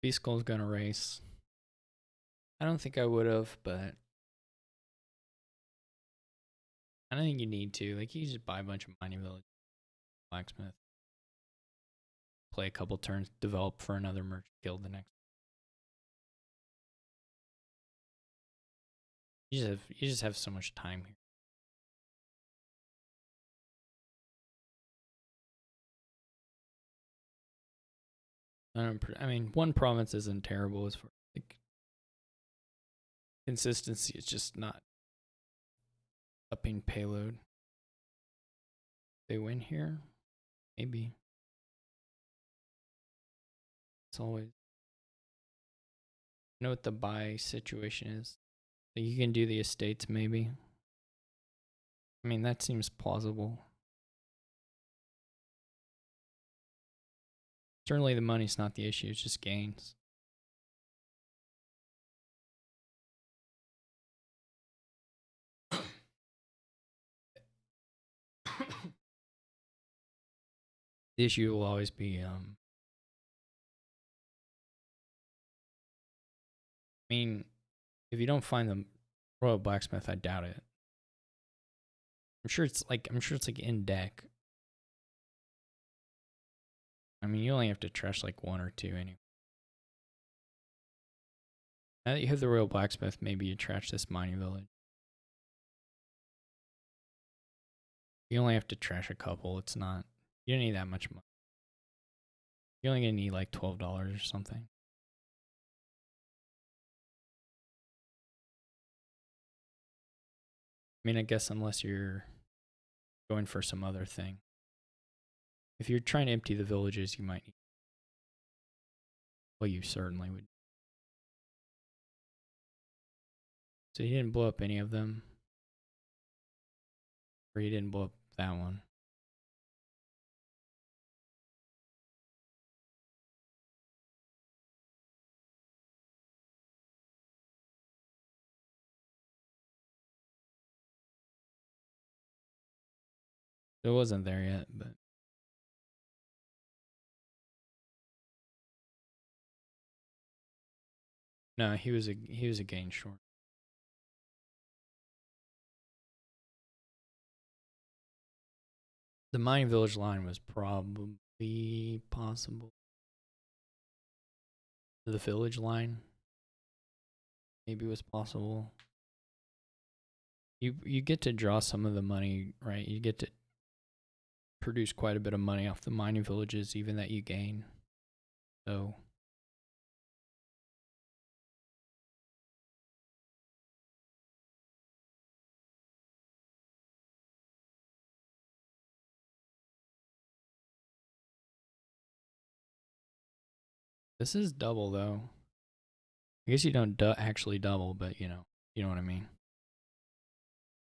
B-Skull's gonna race. I don't think I would have, but I don't think you need to. Like, you just buy a bunch of mining village blacksmith, play a couple turns, develop for another merchant guild the next. You just have so much time here. I mean, one province isn't terrible as far as like consistency. It's just not upping payload. They win here, maybe. It's always. You know what the buy situation is? So you can do the estates, maybe. I mean, that seems plausible. Certainly, the money's not the issue. It's just gains. The issue will always be, I mean, if you don't find the Royal Blacksmith, I doubt it. I'm sure it's like in deck. I mean, you only have to trash like one or two anyway. Now that you have the Royal Blacksmith, maybe you trash this mining village. You only have to trash a couple. It's not, you don't need that much money. You're only gonna need like $12 or something. I mean, I guess unless you're going for some other thing. If you're trying to empty the villages, you might need. Well, you certainly would. So you didn't blow up any of them? Or you didn't blow up that one? It wasn't there yet, but. No, he was a gain short. The mining village line was probably possible. The village line maybe was possible. You get to draw some of the money, right? You get to produce quite a bit of money off the mining villages, even that you gain. So this is double though. I guess you don't actually double, but you know what I mean.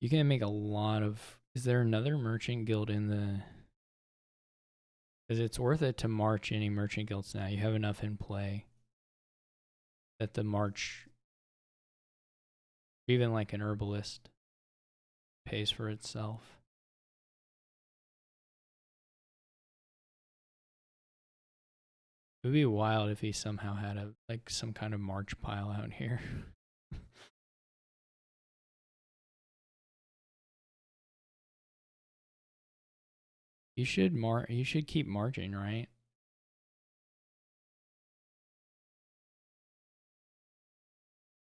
You can make a lot of. Is there another merchant guild in the? Because it's worth it to march any merchant guilds now. You have enough in play that the march, even like an herbalist, pays for itself. It would be wild if he somehow had a like some kind of march pile out here. You should keep marching, right?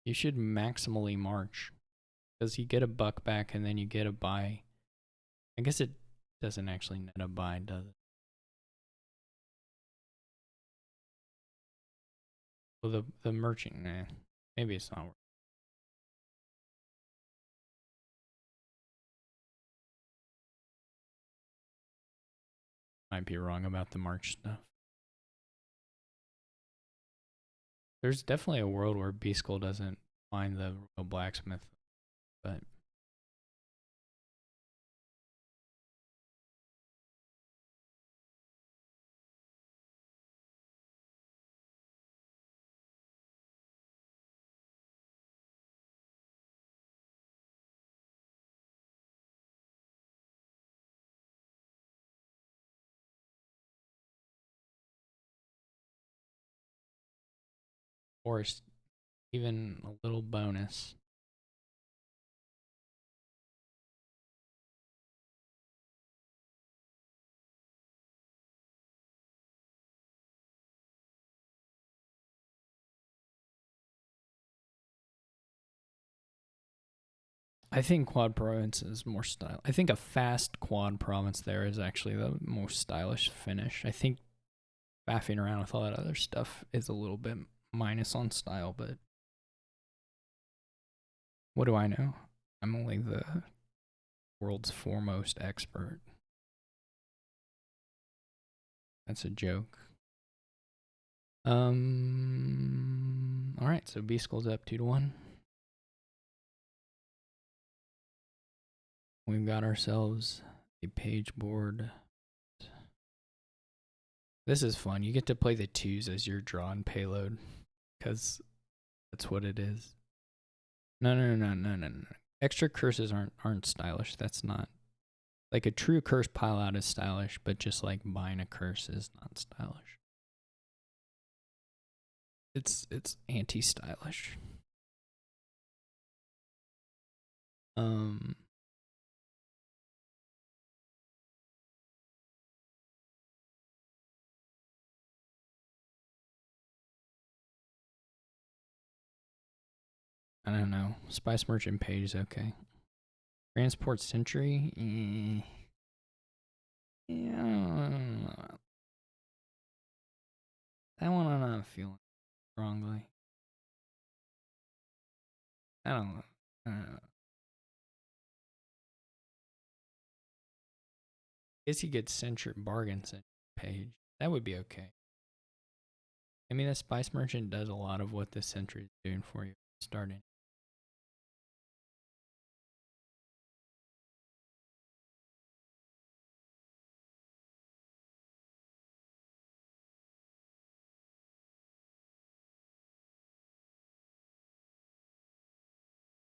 You should maximally march. Because you get a buck back and then you get a buy. I guess it doesn't actually net a buy, does it? Well, the merchant, nah. Maybe it's not worth it. Might be wrong about the March stuff. There's definitely a world where B-Skull doesn't find the real blacksmith, but or even a little bonus. I think quad province is more style. I think a fast quad province there is actually the most stylish finish. I think faffing around with all that other stuff is a little bit minus on style, but what do I know? I'm only the world's foremost expert. That's a joke. All right, so B Skull's up 2-1. We've got ourselves a page board. This is fun. You get to play the twos as your drawn payload, because that's what it is. No. Extra curses aren't stylish. That's not like a true curse pile out is stylish, but just like buying a curse is not stylish. It's anti-stylish. I don't know. Spice Merchant page is okay. Transport Sentry? Yeah. That one I'm not feeling strongly. I don't know. I guess you get Sentry Bargains page. That would be okay. I mean, the Spice Merchant does a lot of what the Sentry is doing for you starting.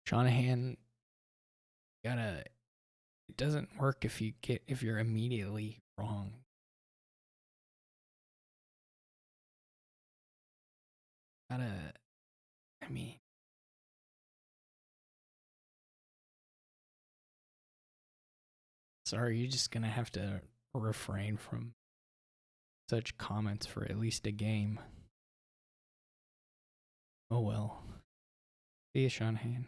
Shanahan gotta. It doesn't work if you're immediately wrong. Gotta. I mean, sorry, you're just gonna have to refrain from such comments for at least a game. Oh well. See you, Shanahan.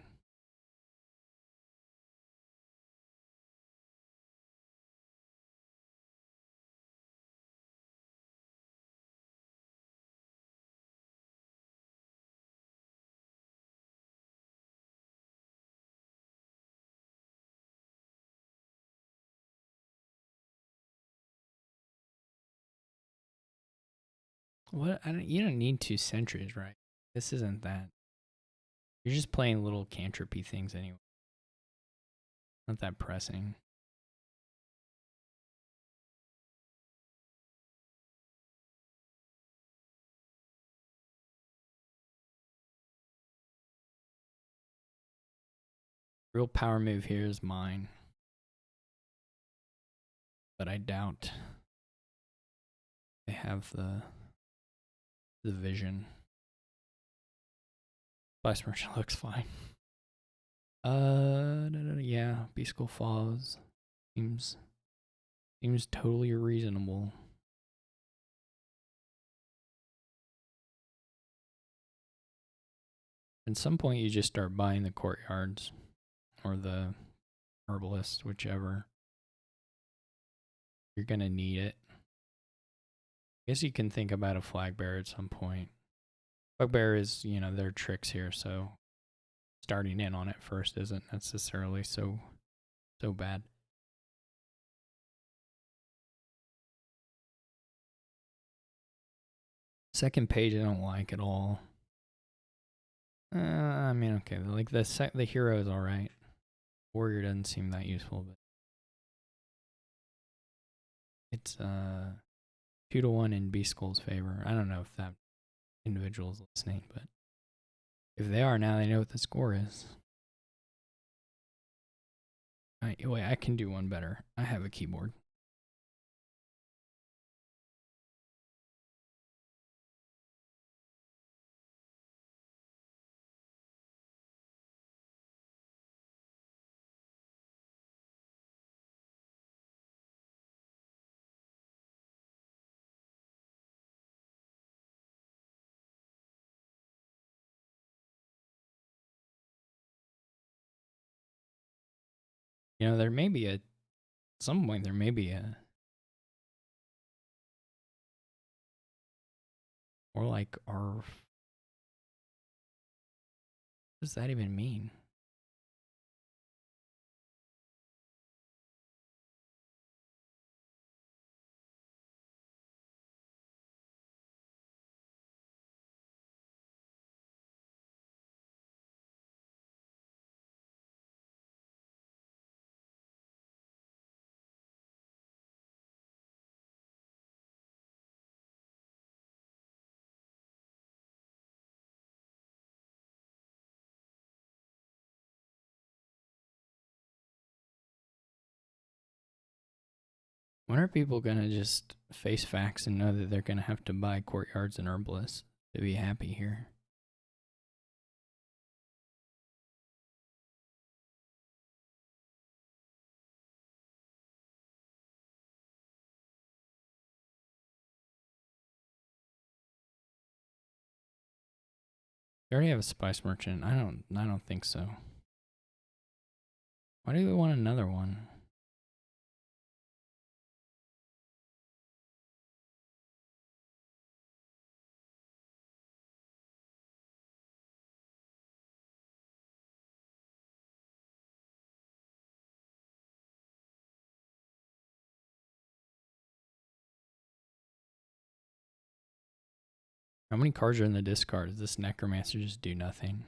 What? You don't need 2 sentries, right? This isn't that. You're just playing little cantropy things anyway. Not that pressing. Real power move here is mine. But I doubt they have the vision. Spice Merchant looks fine. Yeah, Beast School Falls seems totally reasonable. At some point, you just start buying the courtyards. or the herbalist, whichever. You're going to need it. I guess you can think about a flag bearer at some point. Flag bearer is, their tricks here, so starting in on it first isn't necessarily so bad. Second page I don't like at all. I mean, okay, like the hero is all right. Warrior doesn't seem that useful, but it's 2-1 in B Skull's favor. I don't know if that individual is listening, but if they are now, they know what the score is. Wait, I can do one better. I have a keyboard. There may be at some point there may be a or like our. What does that even mean? When are people gonna just face facts and know that they're gonna have to buy courtyards and herbalists to be happy here? They already have a spice merchant. I don't think so. Why do we want another one? How many cards are in the discard? Does this necromancer just do nothing?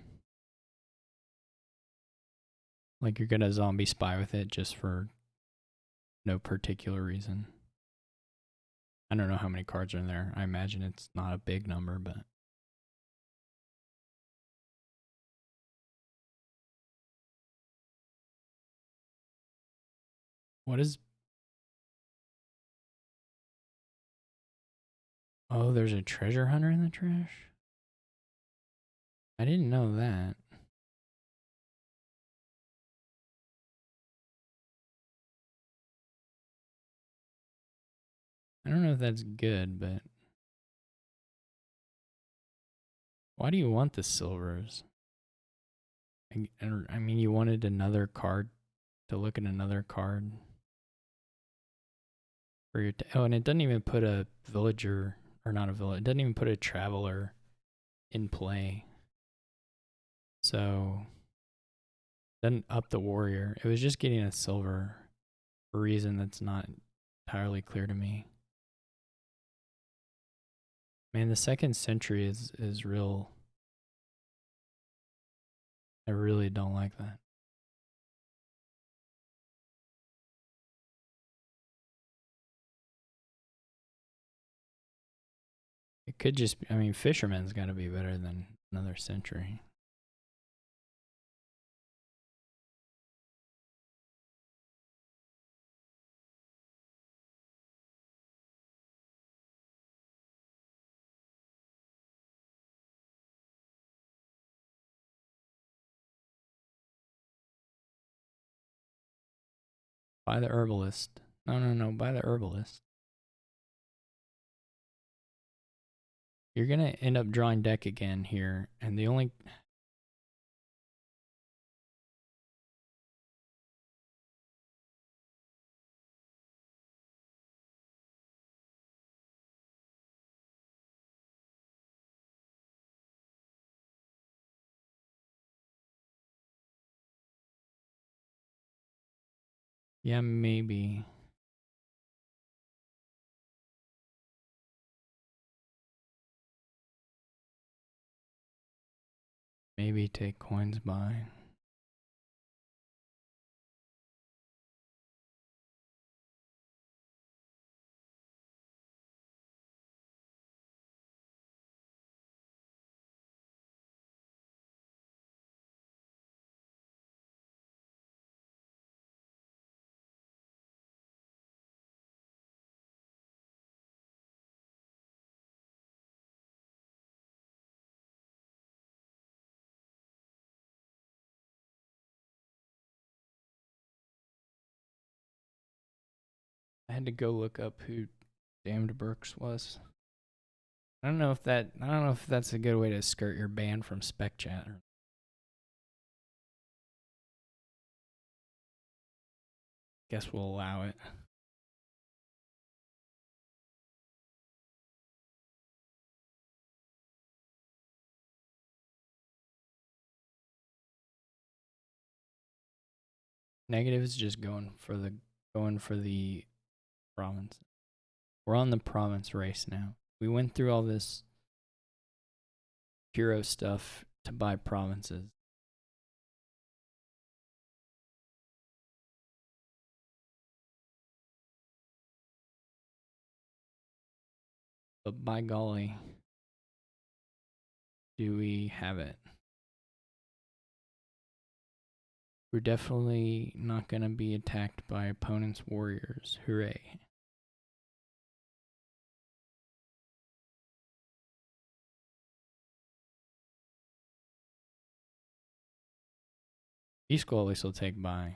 Like you're gonna zombie spy with it just for no particular reason. I don't know how many cards are in there. I imagine it's not a big number, but what is. Oh, there's a treasure hunter in the trash? I didn't know that. I don't know if that's good, but why do you want the silvers? I mean, you wanted another card to look at another card for your. Oh, and it doesn't even put a villager, or not a villager. It doesn't even put a traveler in play. So, doesn't up the warrior. It was just getting a silver for a reason that's not entirely clear to me. Man, the second century is real. I really don't like that. It could just be, I mean, Fisherman's got to be better than another century. Buy the herbalist. No, buy the herbalist. You're going to end up drawing deck again here, and the only. Yeah, maybe. Maybe take coins by. I had to go look up who Damned Brooks was. I don't know if that's a good way to skirt your ban from spec chat. Guess we'll allow it. Negative is just going for the province. We're on the province race now. We went through all this hero stuff to buy provinces. But by golly, do we have it? We're definitely not going to be attacked by opponent's warriors. Hooray. East School at least will take by.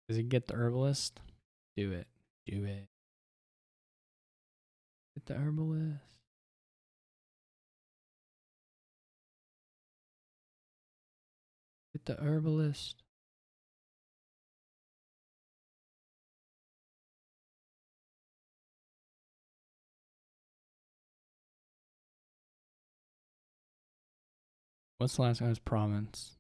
Does he get the herbalist? Do it. Do it. Get the herbalist. Get the herbalist. What's the last guy's province?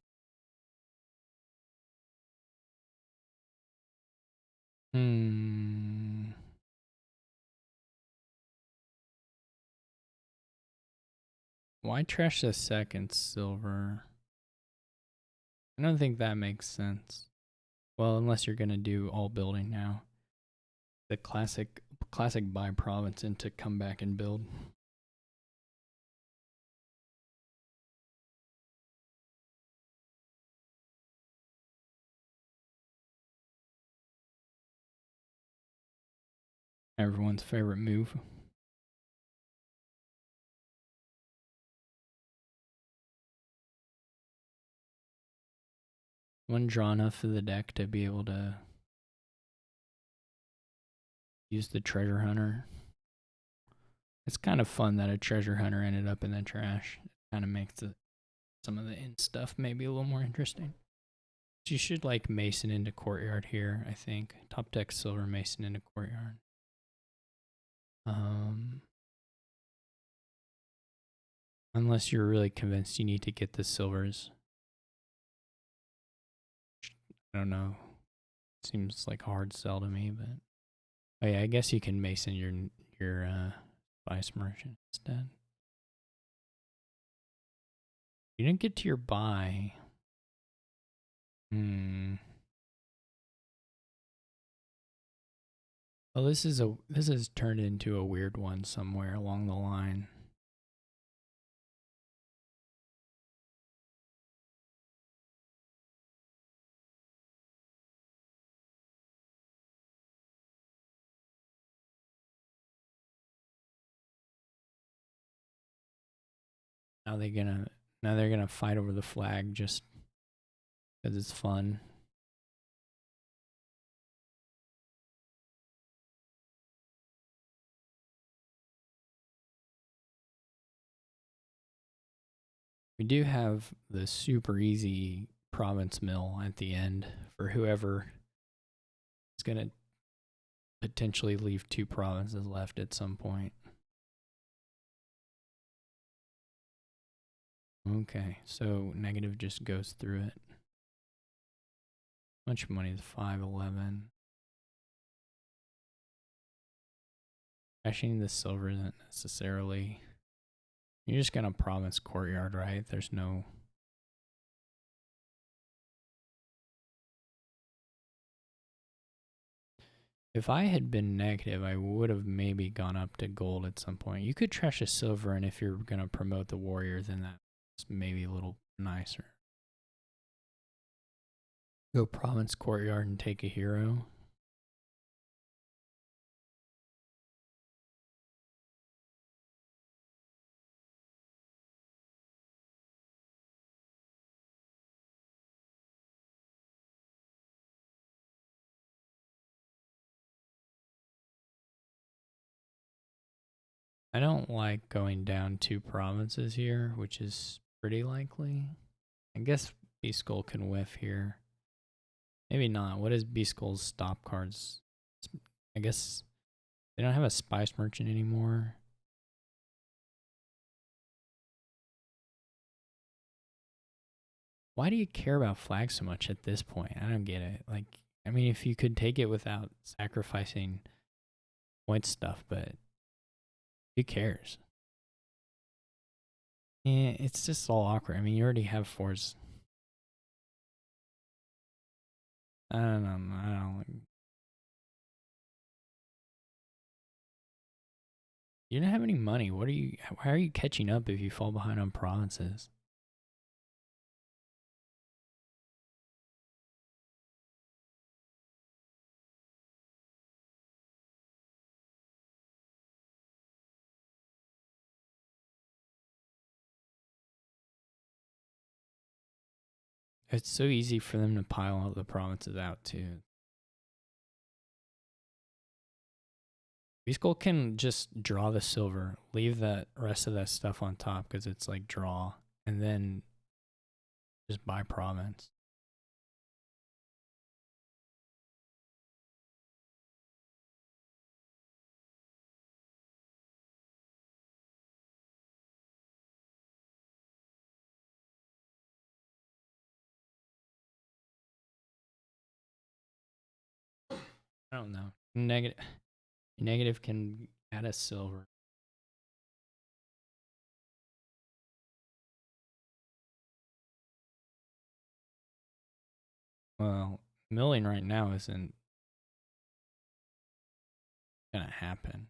Why trash the second silver? I don't think that makes sense. Well, unless you're gonna do all building now. The classic buy province and to come back and build. Everyone's favorite move. One draw enough for the deck to be able to use the treasure hunter. It's kind of fun that a treasure hunter ended up in the trash. It kind of makes some of the in stuff maybe a little more interesting. So you should like Mason into courtyard here, I think. Top deck silver Mason into courtyard. Unless you're really convinced you need to get the silvers. I don't know. Seems like a hard sell to me, but oh yeah, I guess you can Mason your vice merchant instead. You didn't get to your buy. Well, this has turned into a weird one somewhere along the line. Now they're gonna fight over the flag just because it's fun. We do have the super easy province mill at the end for whoever is gonna potentially leave 2 provinces left at some point. Okay, so negative just goes through it. Much money is 511. Cashing the silver isn't necessarily. You're just gonna province courtyard, right? There's no. If I had been negative, I would have maybe gone up to gold at some point. You could trash a silver, and if you're gonna promote the warrior, then that's maybe a little nicer. Go province courtyard and take a hero. I don't like going down 2 provinces here, which is pretty likely. I guess B-Skull can whiff here. Maybe not. What is B-Skull's stop cards? I guess they don't have a spice merchant anymore. Why do you care about flags so much at this point? I don't get it. Like, I mean, if you could take it without sacrificing point stuff, but who cares? Yeah, it's just all awkward. I mean, you already have 4s. I don't know. I don't. You don't have any money. What are you? Why are you catching up if you fall behind on provinces? It's so easy for them to pile all the provinces out too. B-Skull can just draw the silver, leave that rest of that stuff on top because it's like draw, and then just buy province. I don't know. Negative can add a silver. Well, milling right now isn't gonna happen.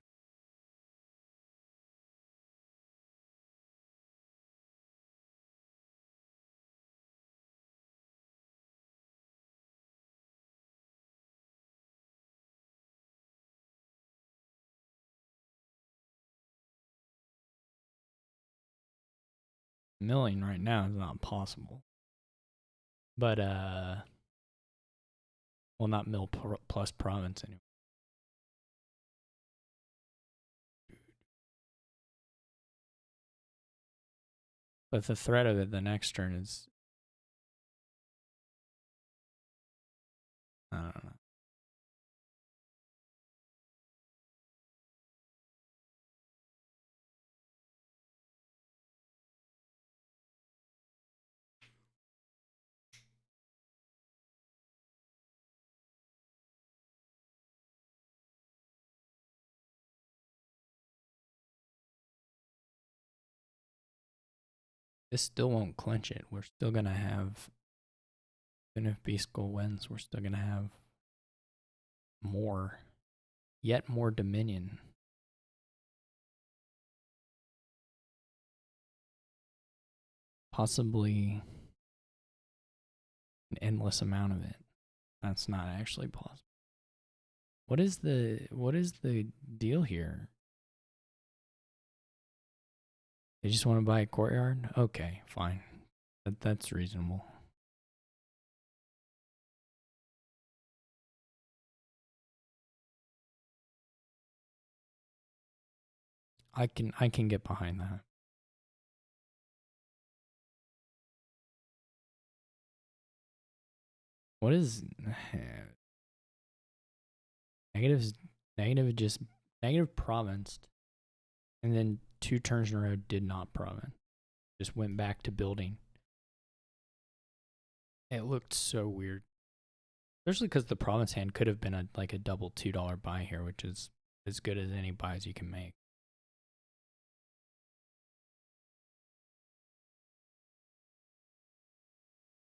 Milling right now is not possible. But well, not mill plus province anymore. But the threat of it the next turn is, I don't know. This still won't clinch it. We're still gonna have, even if B-Skull wins, we're still gonna have more, yet more dominion. Possibly an endless amount of it. That's not actually possible. What is the deal here? They just want to buy a courtyard? Okay, fine. That's reasonable. I can get behind that. What is negatives? Negative just negative provinced, and then 2 turns in a row did not province. just went back to building. It looked so weird. Especially because the province hand could have been a double $2 buy here, which is as good as any buys you can make.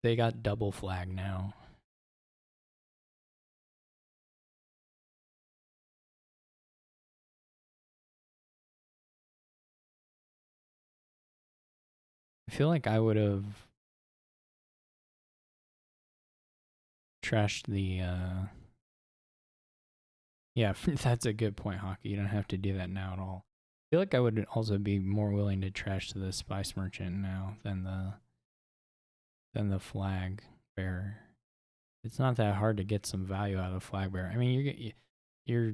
They got double flag now. I feel like I would have trashed the yeah, that's a good point, Hockey. You don't have to do that now at all. I feel like I would also be more willing to trash the spice merchant now than the flag bearer. It's not that hard to get some value out of the flag bearer. I mean, you're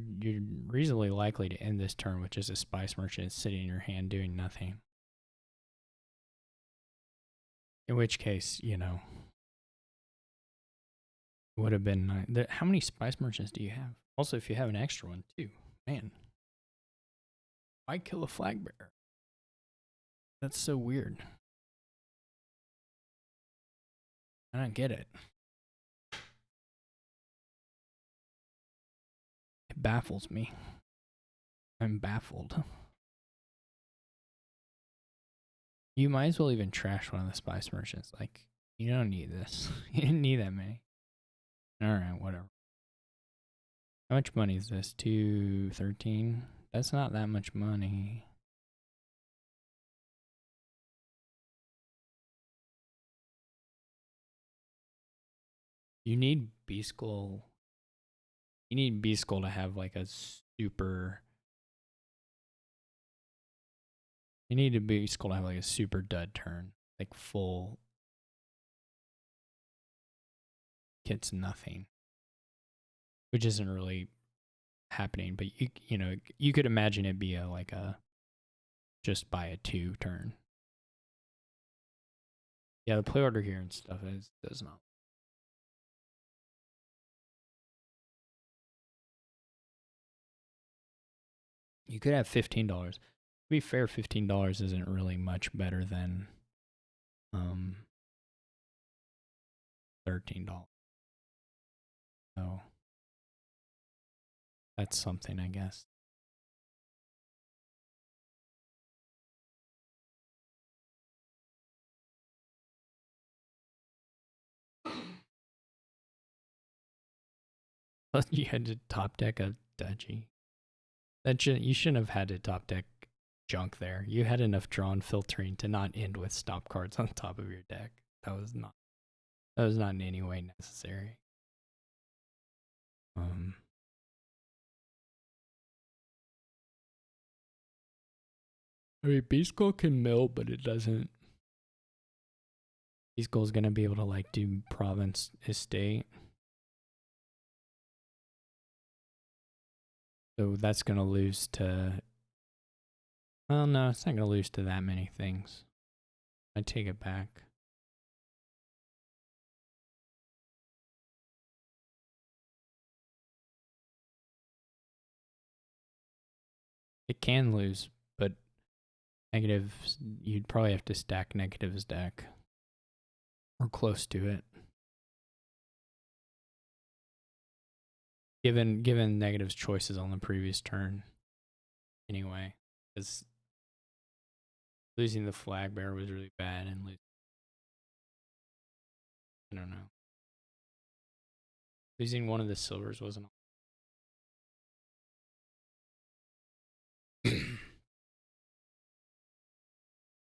reasonably likely to end this turn with just a spice merchant sitting in your hand doing nothing. In which case, you know, would have been nice. How many spice merchants do you have? Also, if you have an extra one too, man, why kill a flag bearer? That's so weird. I don't get it. It baffles me. I'm baffled. You might as well even trash one of the spice merchants. Like, you don't need this. You didn't need that many. Alright, whatever. How much money is this? 213? That's not that much money. You need B-Skull. You need B-Skull to have like a super... You need a B-Skull to have like a super dud turn. Like full... Gets nothing. Which isn't really happening, but you know, you could imagine it be like a... Just buy a 2 turn. Yeah, the play order here and stuff does not. You could have $15. To be fair, $15 isn't really much better than $13. So that's something, I guess. Plus, you had to top deck a Duchy. You shouldn't have had to top deck junk there. You had enough drawn filtering to not end with stop cards on top of your deck. That was not in any way necessary. I mean, B-Skull can mill, but it doesn't. B-Skull's gonna be able to like do province estate. So that's gonna lose to... Well, no, it's not gonna lose to that many things. I take it back. It can lose, but negatives, you'd probably have to stack negatives deck. Or close to it. Given negatives choices on the previous turn. Anyway, because losing the flag bearer was really bad and I don't know. Losing one of the silvers wasn't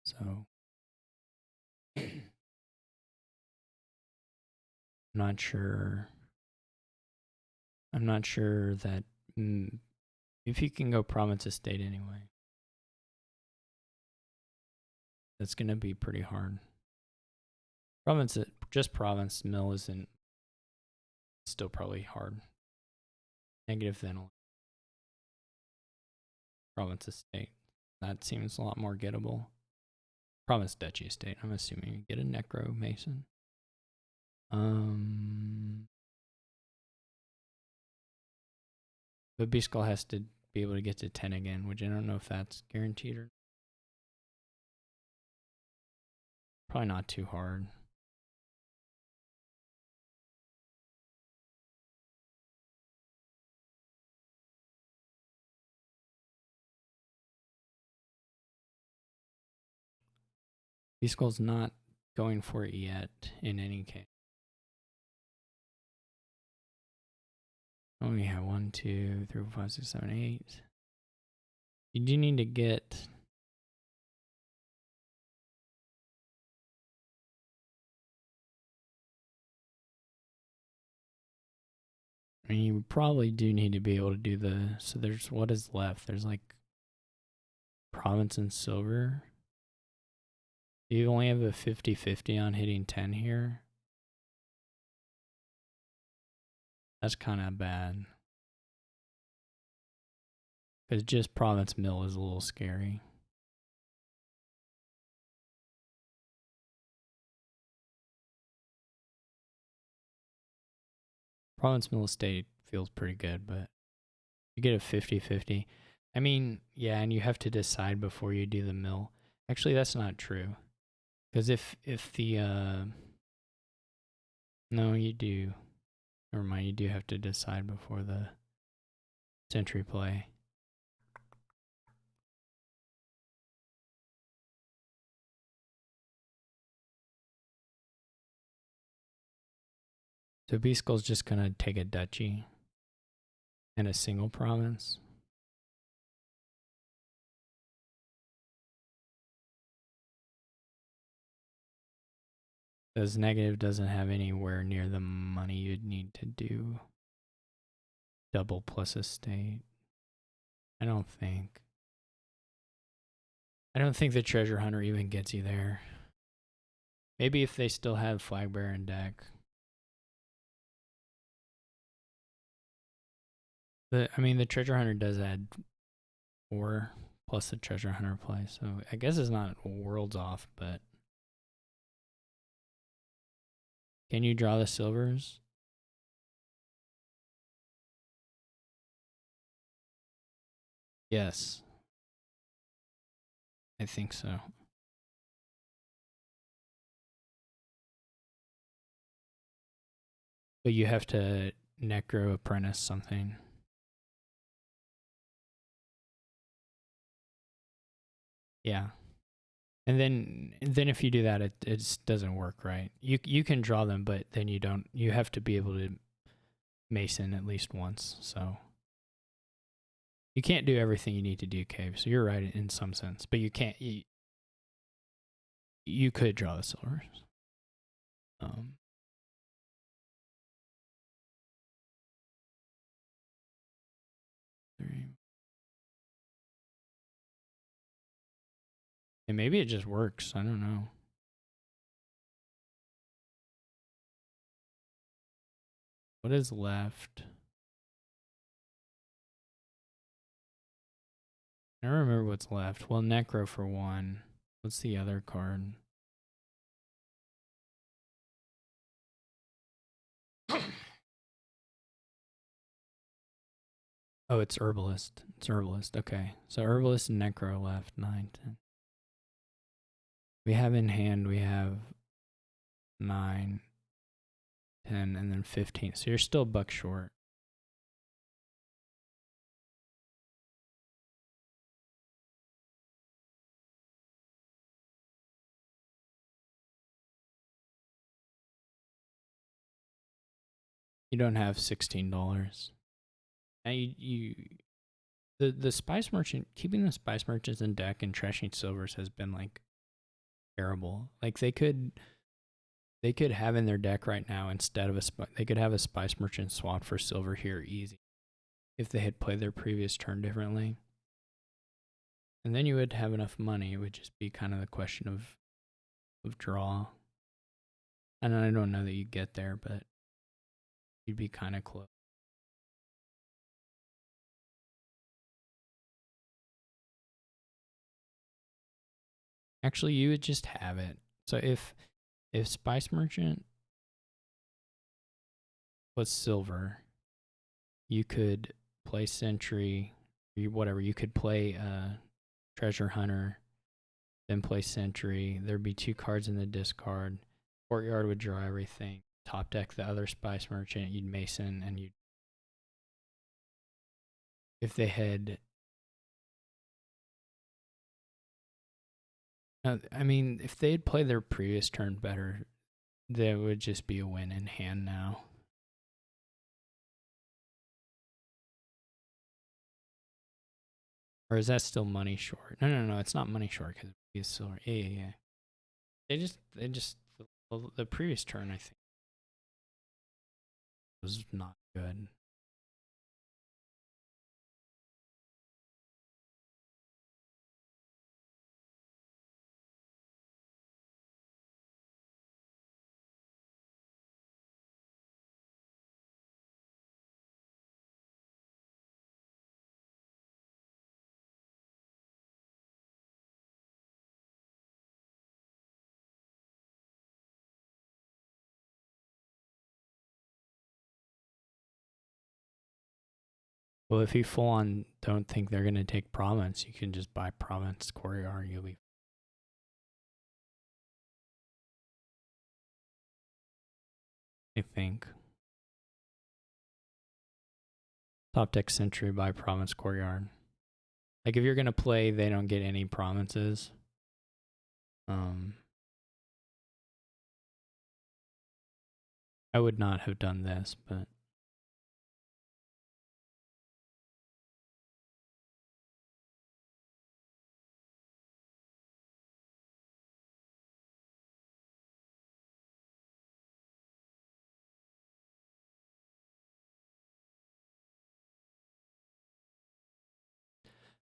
so I'm not sure. I'm not sure that if you can go province estate anyway, that's gonna be pretty hard. Just province mill isn't still probably hard. Negative then province estate. That seems a lot more gettable. Province duchy estate. I'm assuming you get a necro mason. But B-Skull has to be able to get to 10 again, which I don't know if that's guaranteed or Probably not too hard. B-Skull's not going for it yet in any case. Oh, we have 1, 2, 3, 4, 5, 6, 7, 8. You do need to get. I mean, you probably do need to be able to do the. So there's what is left. There's like province and silver. You only have a 50-50 on hitting 10 here. That's kind of bad. Because just province mill is a little scary. Province mill estate feels pretty good, but you get a 50-50. I mean, yeah, and you have to decide before you do the mill. Actually, that's not true. Because if the no, you do. Never mind, you do have to decide before the century play. So B-Skull's just gonna take a duchy and a single province. Because Neqativ doesn't have anywhere near the money you'd need to do double plus estate. I don't think the treasure hunter even gets you there. Maybe if they still have flag bearer in deck. The treasure hunter does add 4 plus the treasure hunter play, so I guess it's not worlds off, but can you draw the silvers? Yes. I think so. But you have to necro apprentice something. Yeah. And then if you do that, it doesn't work, right? You can draw them, but then you have to be able to mason at least once. So you can't do everything you need to do, Cave. So you're right in some sense, but you can't. You could draw the silvers. Three. And maybe it just works. I don't know. What is left? I don't remember what's left. Well, Necro for 1. What's the other card? Oh, it's Herbalist. It's Herbalist. Okay. So Herbalist and Necro left. 9, 10. We have in hand, we have 9, 10, and then 15. So you're still a buck short. You don't have $16. Now the spice merchant, keeping the spice merchants in deck and trashing silvers has been like terrible. Like they could have in their deck right now instead of they could have a spice merchant swap for silver here easy if they had played their previous turn differently. And then you would have enough money. It would just be kind of the question of draw. And I don't know that you'd get there, but you'd be kind of close. Actually, you would just have it. So if Spice Merchant was silver, you could play Sentry, whatever. You could play Treasure Hunter, then play Sentry. There'd be 2 cards in the discard. Courtyard would draw everything. Top deck the other Spice Merchant. You'd Mason, and you'd. If they had. I mean, if they'd played their previous turn better, there would just be a win in hand now. Or is that still money short? No, it's not money short because it's silver. Yeah. They just, the previous turn, I think, was not good. Well, if you full on don't think they're going to take Province, you can just buy Province Courtyard. You'll be. I think. Top deck Sentry by Province Courtyard. Like if you're going to play, they don't get any provinces. I would not have done this, but.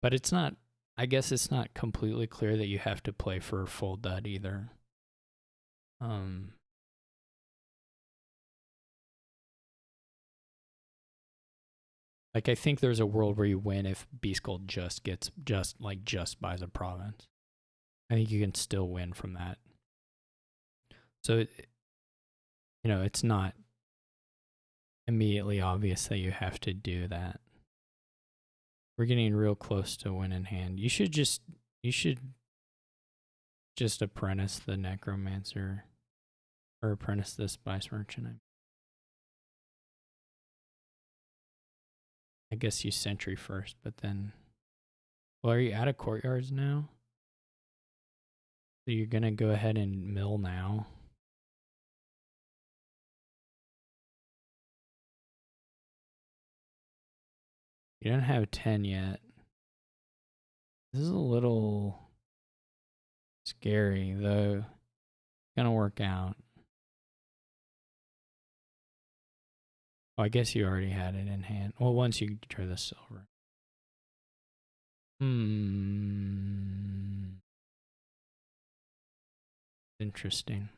But it's not, I guess it's not completely clear that you have to play for a full dud either. Like I think there's a world where you win if Beast Gold just buys a province. I think you can still win from that. So, it's not immediately obvious that you have to do that. We're getting real close to win in hand. You should just apprentice the Necromancer or apprentice the Spice Merchant. I guess you Sentry first, but then. Well, are you out of Courtyards now? So you're gonna go ahead and mill now. You don't have 10 yet. This is a little scary, though. It's gonna work out. Oh, I guess you already had it in hand. Well, once you draw the silver. Interesting.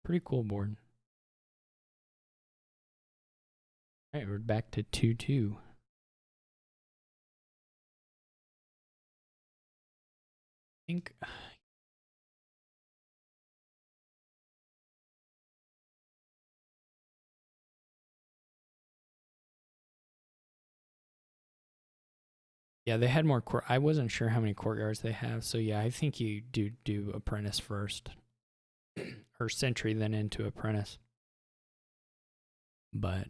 Pretty cool board. All right, we're back to 2-2. I think. Yeah, they had more court. I wasn't sure how many courtyards they have, so yeah, I think you do apprentice first, or Sentry, then into apprentice. But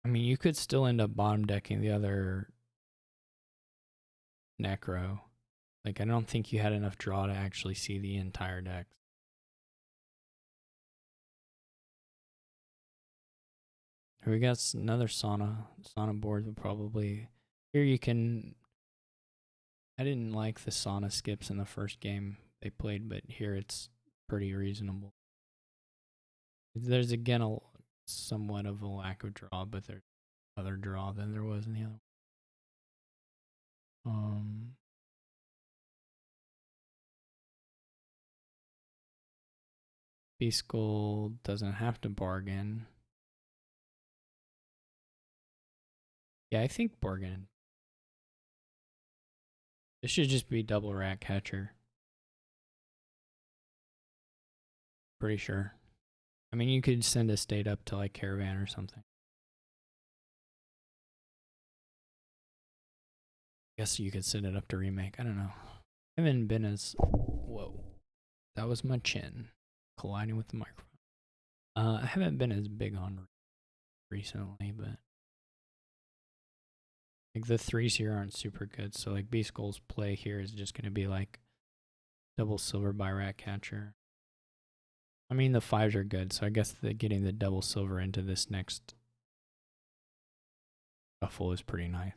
I mean, you could still end up bottom decking the other Necro. Like, I don't think you had enough draw to actually see the entire deck. Here we got another Sauna board. Will probably here you can. I didn't like the Sauna skips in the first game they played, but here it's pretty reasonable. There's again somewhat of a lack of draw, but there's other draw than there was in the other. Beast Gold doesn't have to bargain. Yeah, I think bargain. This should just be double rat catcher. Pretty sure. I mean, you could send a state up to like Caravan or something. Guess you could send it up to remake. I don't know. I haven't been as whoa. That was my chin colliding with the microphone. I haven't been as big on recently, but like the threes here aren't super good. So like B Skull's play here is just gonna be like double silver by Ratcatcher. I mean the fives are good, so I guess getting the double silver into this next shuffle is pretty nice.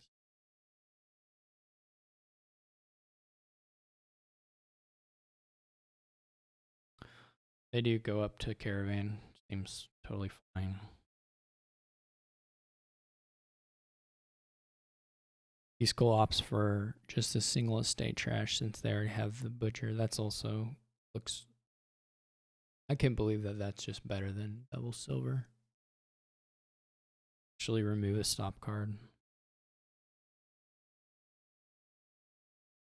They do go up to Caravan. Seems totally fine. B-Skull opts for just a single estate trash since they already have the Butcher. That's also looks... I can't believe that that's just better than double silver. Actually remove a stop card.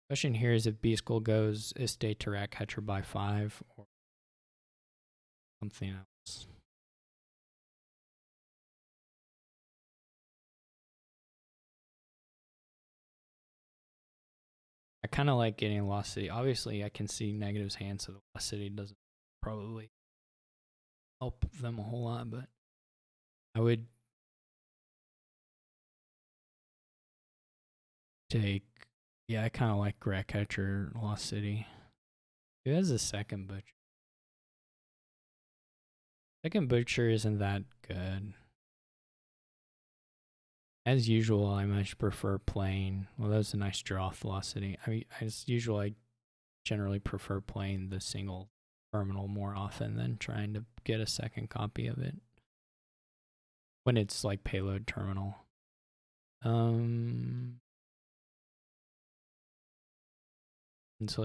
Question here is if B-Skull goes estate to Ratcatcher by 5 or something else. I kind of like getting Lost City. Obviously, I can see Negative's hand, so the Lost City doesn't probably help them a whole lot, but I would take... Yeah, I kind of like Ratcatcher, Lost City. Who has a second Butcher? Second Butcher isn't that good. As usual, I much prefer playing... Well, that was a nice draw with Lost City. I mean, as usual, I generally prefer playing the single terminal more often than trying to get a second copy of it when it's like payload terminal. Until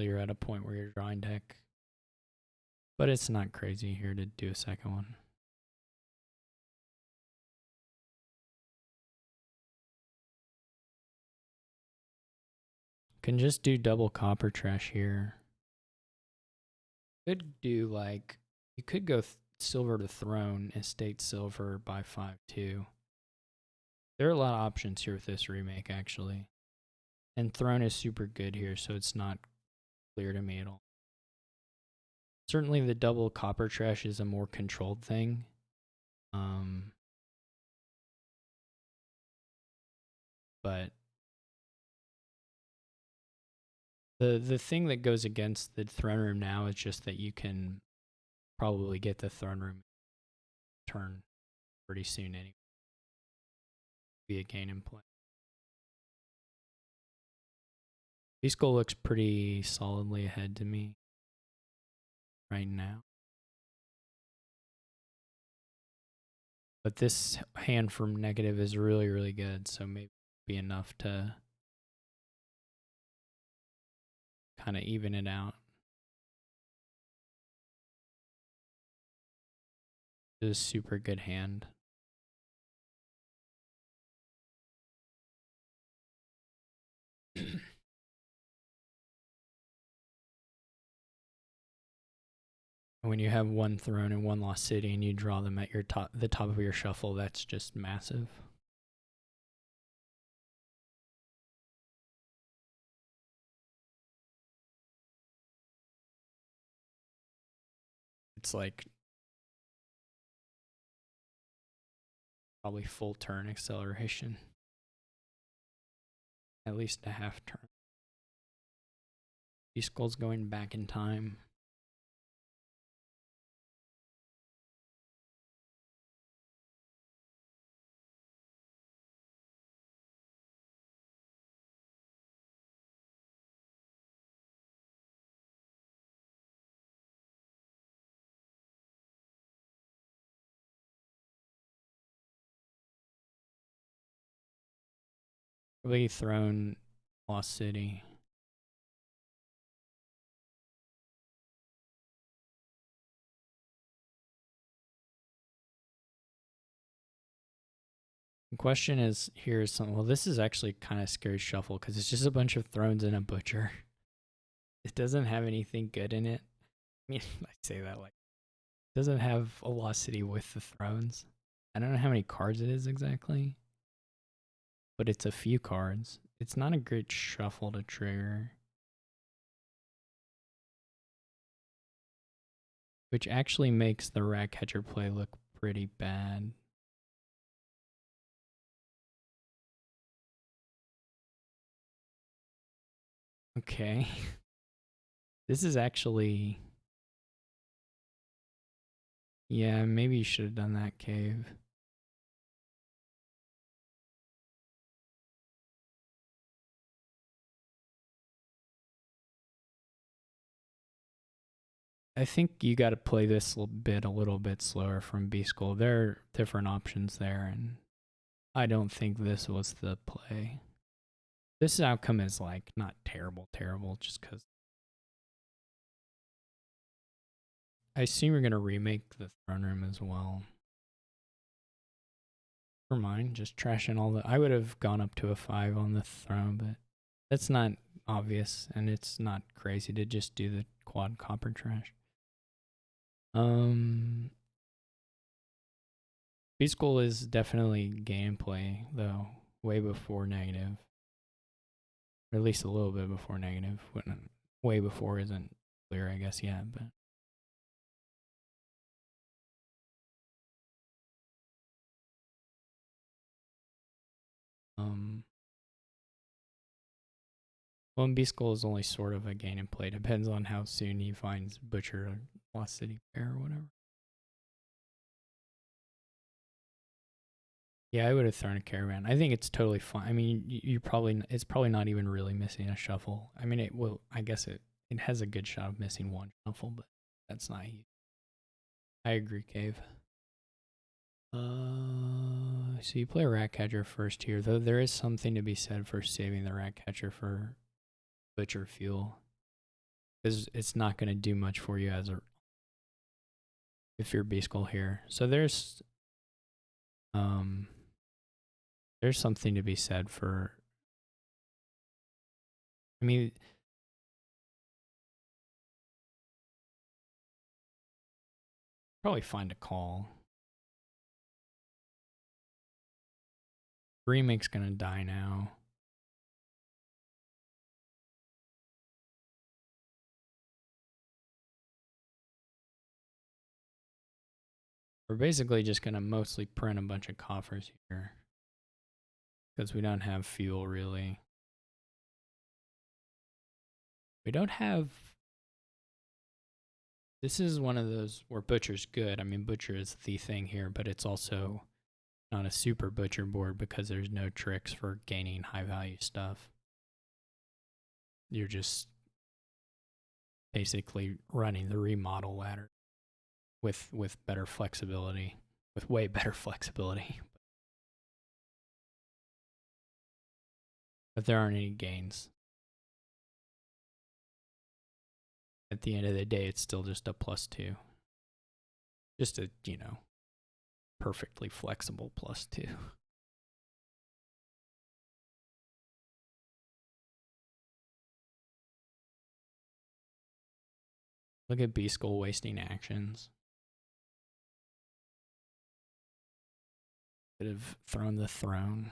you're at a point where you're drawing deck. But it's not crazy here to do a second one. Can just do double copper trash here. Could do like, you could go silver to throne, estate silver by 5-2. There are a lot of options here with this remake actually. And throne is super good here, so it's not clear to me at all. Certainly the double copper trash is a more controlled thing. But the thing that goes against the throne room now is just that you can probably get the throne room turn pretty soon anyway. Be a gain in play. B-Skull looks pretty solidly ahead to me right now. But this hand from Neqativ is really, really good, so maybe be enough to kind of even it out. This is a super good hand. When you have one throne and one lost city and you draw them at your the top of your shuffle, that's just massive. It's like probably full turn acceleration. At least a half turn. B-Skull's going back in time. Really thrown Lost City. The question is, here's something. Well, this is actually kind of scary shuffle because it's just a bunch of thrones and a butcher. It doesn't have anything good in it. I mean, I say that like, it doesn't have a Lost City with the thrones. I don't know how many cards it is exactly, but it's a few cards. It's not a great shuffle to trigger. which actually makes the rat catcher play look pretty bad. Okay. This is actually... Yeah, maybe you should have done that cave. I think you got to play this bit a little bit slower from B School. There are different options there, and I don't think this was the play. This outcome is like not terrible, just because I assume you're gonna remake the throne room as well. For mine, just trashing all the. I would have gone up to a 5 on the throne, but that's not obvious, and it's not crazy to just do the quad copper trash. B School is definitely gameplay though, way before negative. Or at least a little bit before negative. Way before isn't clear, I guess, yet, but well, B Skull is only sort of a gain and play. Depends on how soon he finds Butcher or Lost City Pair or whatever. Yeah, I would have thrown a caravan. I think it's totally fine. I mean, it's probably not even really missing a shuffle. I mean, it will. I guess it has a good shot of missing one shuffle, but that's not huge. I agree, Cave. So you play Ratcatcher first here, though there is something to be said for saving the Ratcatcher for Butcher Fuel, because it's not going to do much for you as a if you're B Skull here. So there's something to be said for. I mean, probably find a call. Remake's gonna die now. We're basically just gonna mostly print a bunch of coffers here because we don't have fuel really. We don't have. This is one of those where Butcher's good. I mean, Butcher is the thing here, but it's also not a super Butcher board because there's no tricks for gaining high value stuff. You're just basically running the remodel ladder with better flexibility, with way better flexibility. But there aren't any gains. At the end of the day, it's still just a +2. Just a, perfectly flexible +2. Look at B Skull wasting actions. Could have thrown the throne.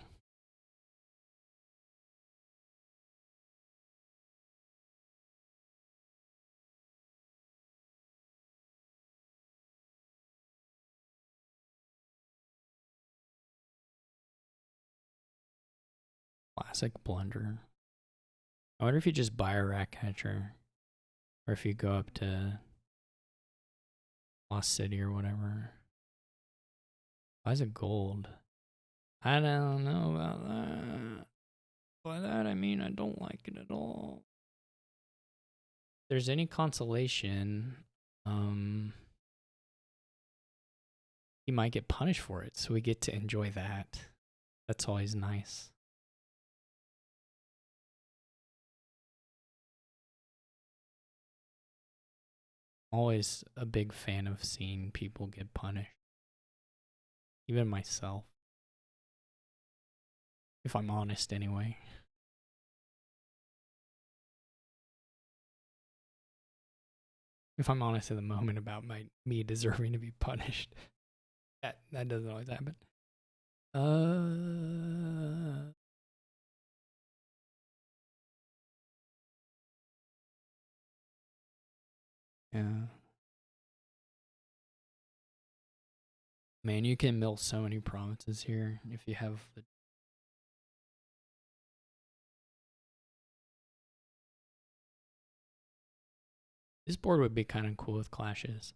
Classic blunder. I wonder if you just buy a rat catcher, or if you go up to Lost City or whatever. Why is it gold? I don't know about that. By that I mean I don't like it at all. If there's any consolation, he might get punished for it, so we get to enjoy that. That's always nice. Always a big fan of seeing people get punished. Even myself. If I'm honest, anyway. If I'm honest in the moment about me deserving to be punished. That doesn't always happen. Yeah. Man, you can mill so many provinces here if you have the. This board would be kind of cool with clashes.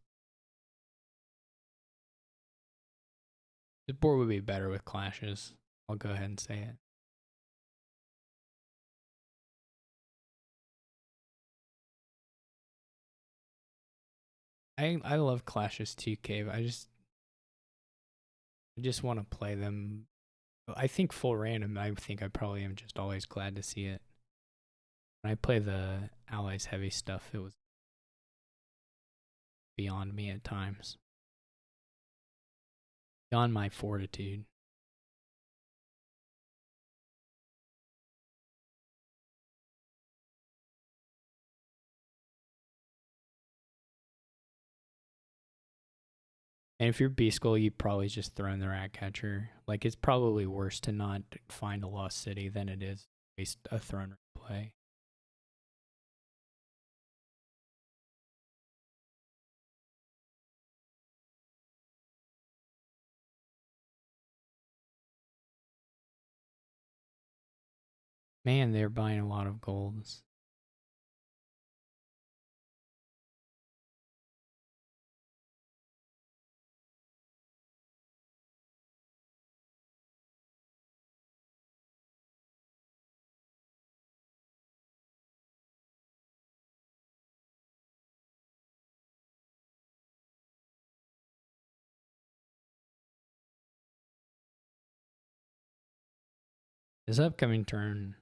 This board would be better with clashes. I'll go ahead and say it. I love clashes too, Cave. I just want to play them. I think full random. I think I probably am just always glad to see it. When I play the allies heavy stuff, it was beyond me at times. Beyond my fortitude. And if you're B-Skull, you probably just throw in the rat catcher. Like, it's probably worse to not find a lost city than it is to waste a throne replay. Man, they're buying a lot of golds. This upcoming turn,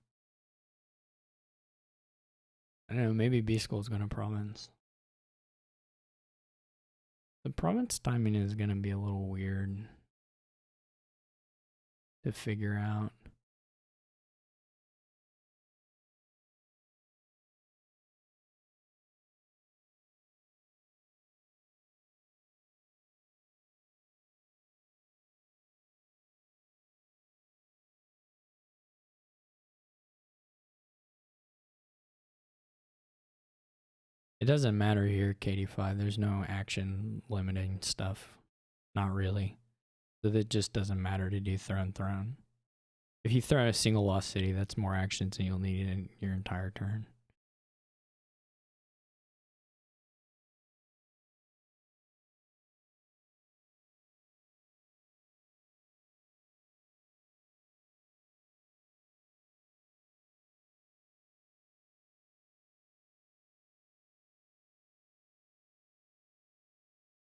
I don't know, maybe B-Skull's going to province. The province timing is going to be a little weird to figure out. It doesn't matter here, KD5. There's no action limiting stuff. Not really. So it just doesn't matter to do throne. If you throw out a single lost city, that's more actions than you'll need in your entire turn.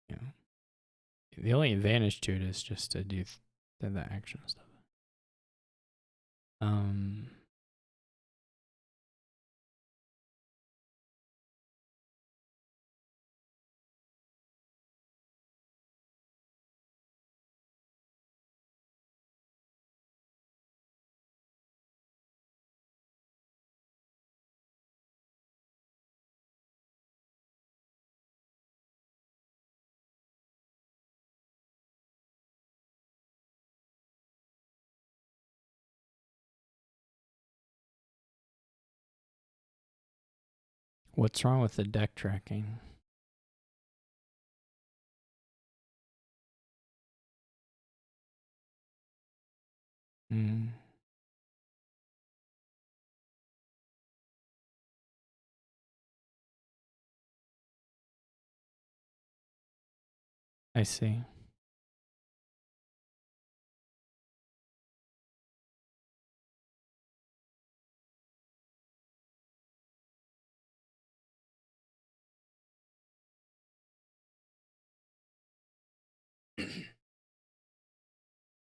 Yeah. The only advantage to it is just to do the action stuff. What's wrong with the deck tracking? I see.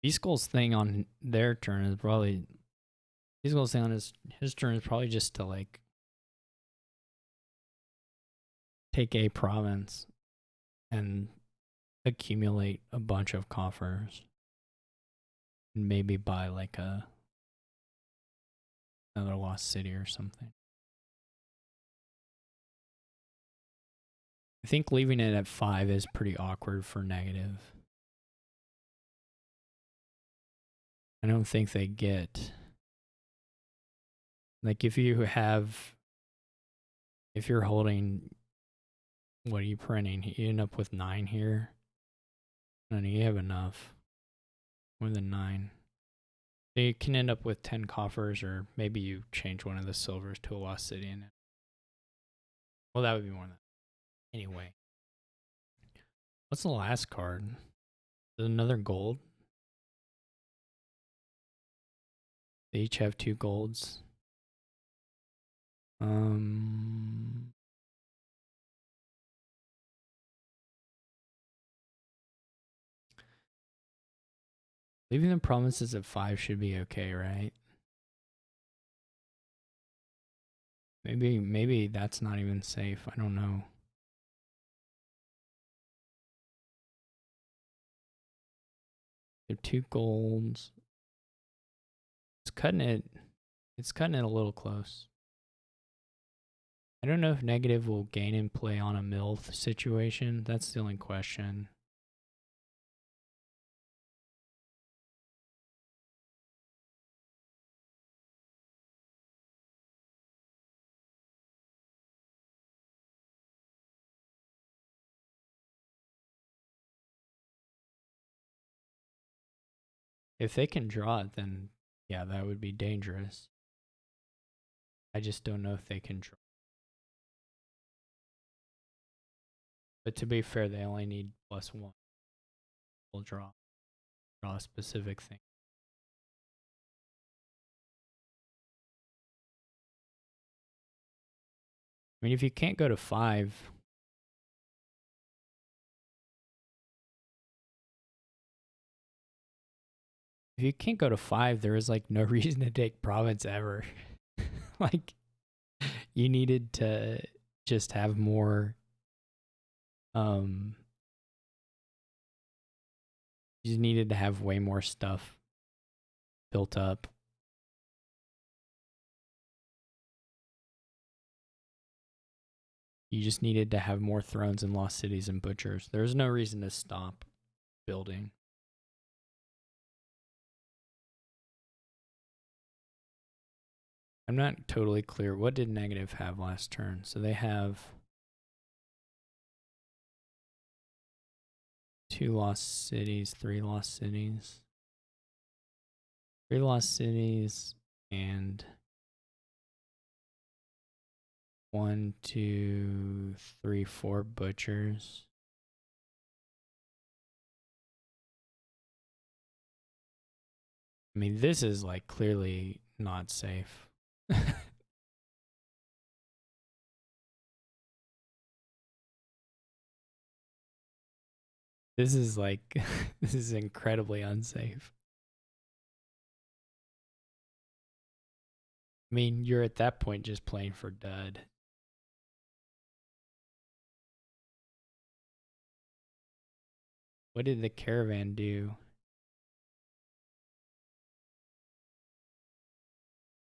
B-Skull's thing on their turn is probably B-Skull's thing on his turn is probably just to like take a province and accumulate a bunch of coffers and maybe buy like another lost city or something. I think leaving it at 5 is pretty awkward for negative. I don't think they get like if you're holding, what are you printing? You end up with 9 here. No, you have enough. More than 9. So you can end up with 10 coffers, or maybe you change one of the silvers to a lost city in it. Well, that would be more than that. Anyway. What's the last card? Is it another gold? They each have 2 golds. Leaving the provinces at 5 should be okay, right? Maybe that's not even safe. I don't know. They're 2 golds. It's cutting it. It's cutting it a little close. I don't know if Neqativ will gain in play on a MILF situation. That's the only question. If they can draw it, then yeah, that would be dangerous. I just don't know if they can draw. But to be fair, they only need +1. We'll draw a specific thing. I mean, if you can't go to 5, if you can't go to 5, there is like no reason to take province ever. Like, you needed to just have more. You just needed to have way more stuff built up. You just needed to have more thrones and lost cities and butchers. There's no reason to stop building. I'm not totally clear. What did Neqativ have last turn? So they have 2 lost cities, 3 lost cities. 3 lost cities and 1, 2, 3, 4 butchers. I mean, this is like clearly not safe. This is like, this is incredibly unsafe. I mean, you're at that point just playing for dud. What did the caravan do?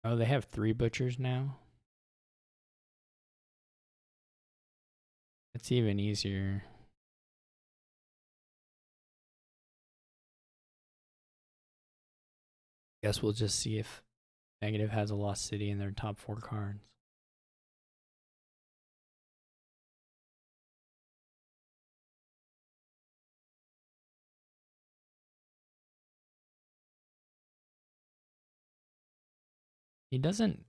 Oh, they have 3 butchers now? That's even easier. Guess we'll just see if Neqativ has a lost city in their top 4 cards. He doesn't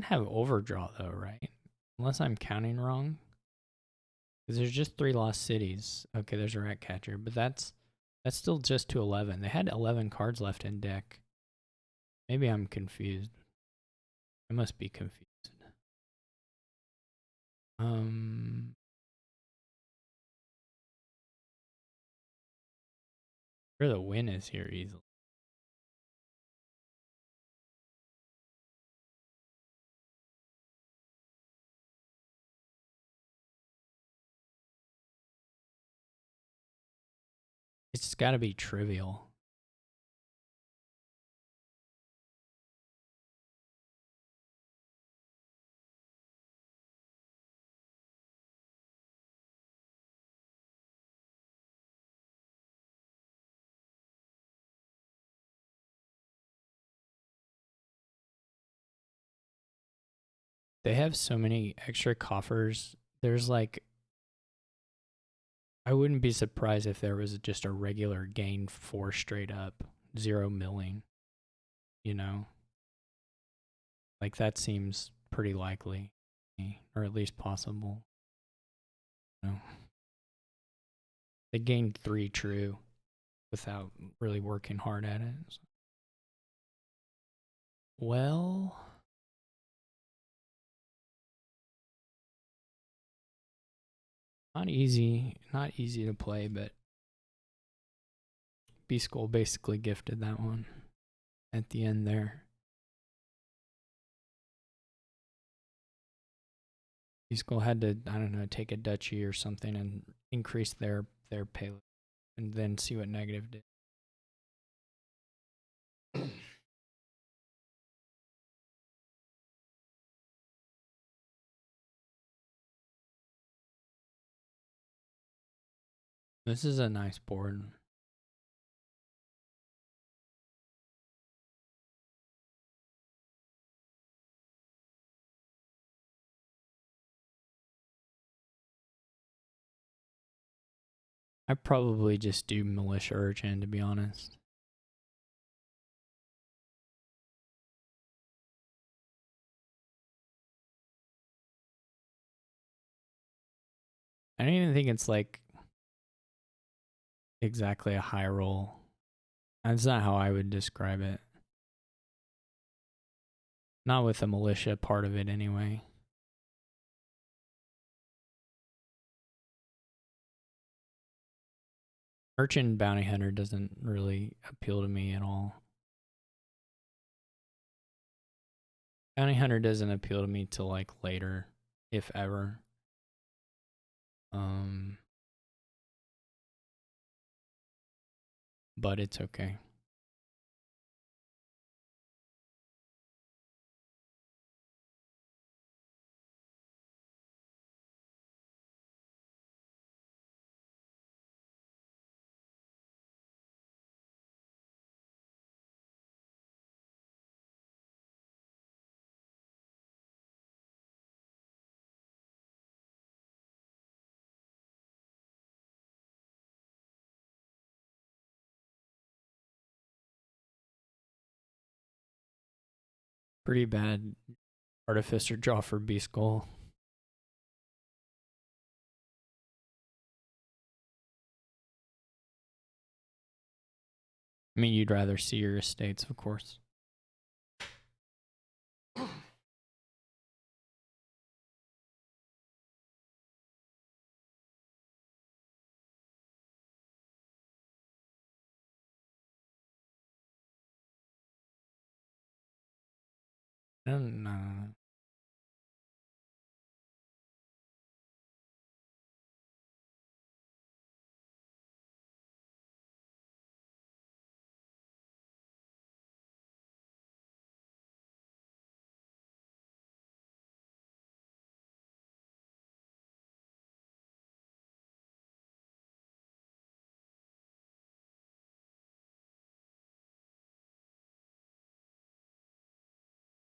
have overdraw though, right? Unless I'm counting wrong. Because there's just 3 lost cities. Okay, there's a rat catcher, but that's still just to 11. They had 11 cards left in deck. Maybe I'm confused. I must be confused. Where the win is here easily. It's got to be trivial. They have so many extra coffers. There's like I wouldn't be surprised if there was just a regular gain 4 straight up, 0 milling, you know? Like that seems pretty likely, or at least possible. You know? They gained 3 true without really working hard at it. So. Well, not easy to play, but B-Skull basically gifted that one at the end there. B-Skull had to, I don't know, take a duchy or something and increase their payload and then see what Neqativ did. This is a nice board. I probably just do Militia Urchin, to be honest. I don't even think it's like exactly a high roll. That's not how I would describe it. Not with the militia part of it anyway. Urchin Bounty Hunter doesn't really appeal to me at all. Bounty Hunter doesn't appeal to me till like later, if ever. But it's okay. Pretty bad Artificer draw for B-Skull. I mean, you'd rather see your estates, of course. I don't know.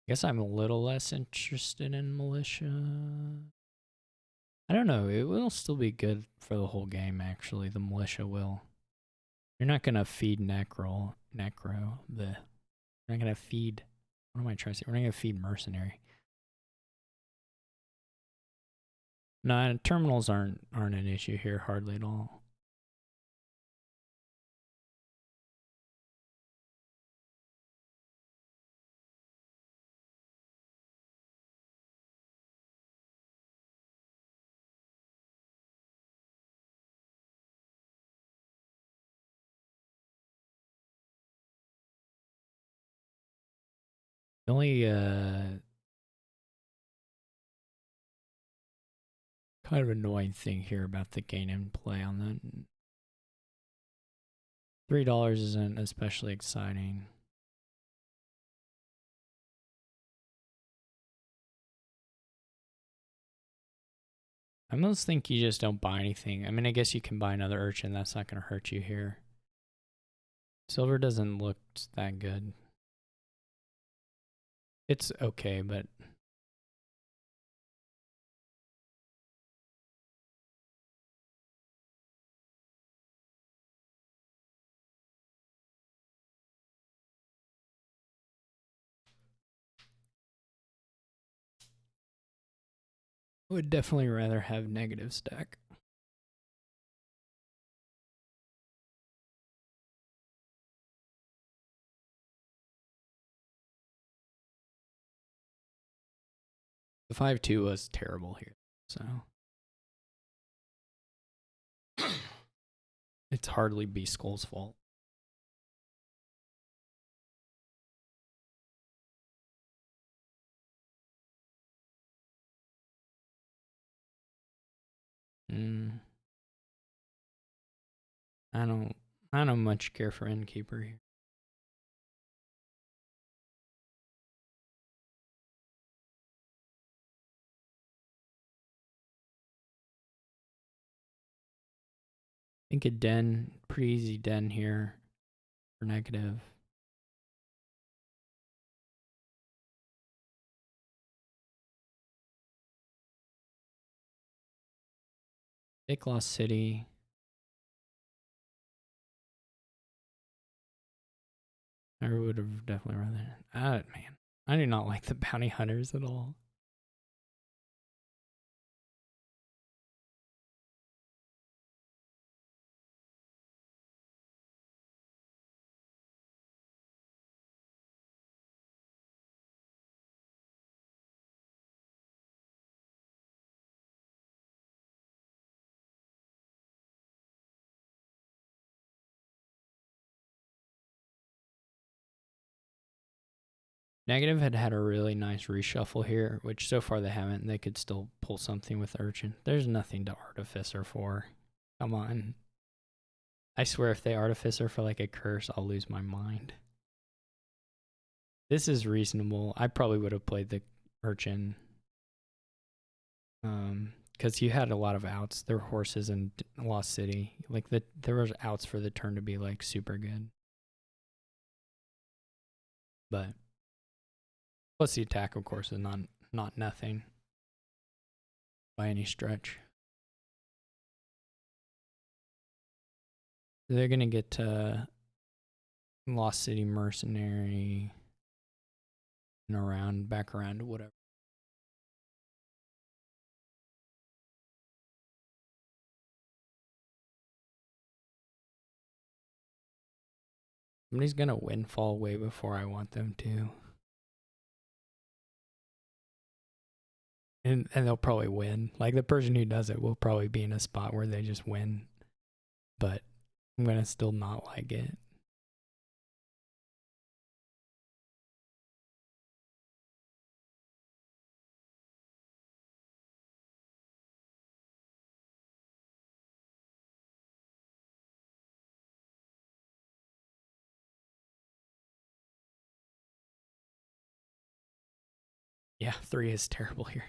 I guess I'm a little less interested in militia. I don't know. It will still be good for the whole game, actually. The militia will. You're not going to feed Necro. You're not going to feed... What am I trying to say? We're not going to feed Mercenary. No, terminals aren't an issue here hardly at all. The only kind of annoying thing here about the gain and play on the $3 isn't especially exciting. I almost think you just don't buy anything. I mean, I guess you can buy another Urchin. That's not going to hurt you here. Silver doesn't look that good. It's okay, but... I would definitely rather have negative stack. The 5-2 was terrible here, so it's hardly B Skull's fault. Mm, I don't much care for Innkeeper here. I think a den, pretty easy den here for negative. Take Lost City. I would have definitely rather. Man, I do not like the bounty hunters at all. Negative had a really nice reshuffle here, which so far they haven't. They could still pull something with Urchin. There's nothing to Artificer for. Come on. I swear if they Artificer for like a curse, I'll lose my mind. This is reasonable. I probably would have played the Urchin. Because you had a lot of outs. There were horses in Lost City. Like there was outs for the turn to be like super good. But plus the attack, of course, is not nothing by any stretch. They're gonna get Lost City Mercenary and back around to whatever. Somebody's gonna windfall way before I want them to. And they'll probably win. Like the person who does it will probably be in a spot where they just win. But I'm gonna still not like it. Yeah, 3 is terrible here.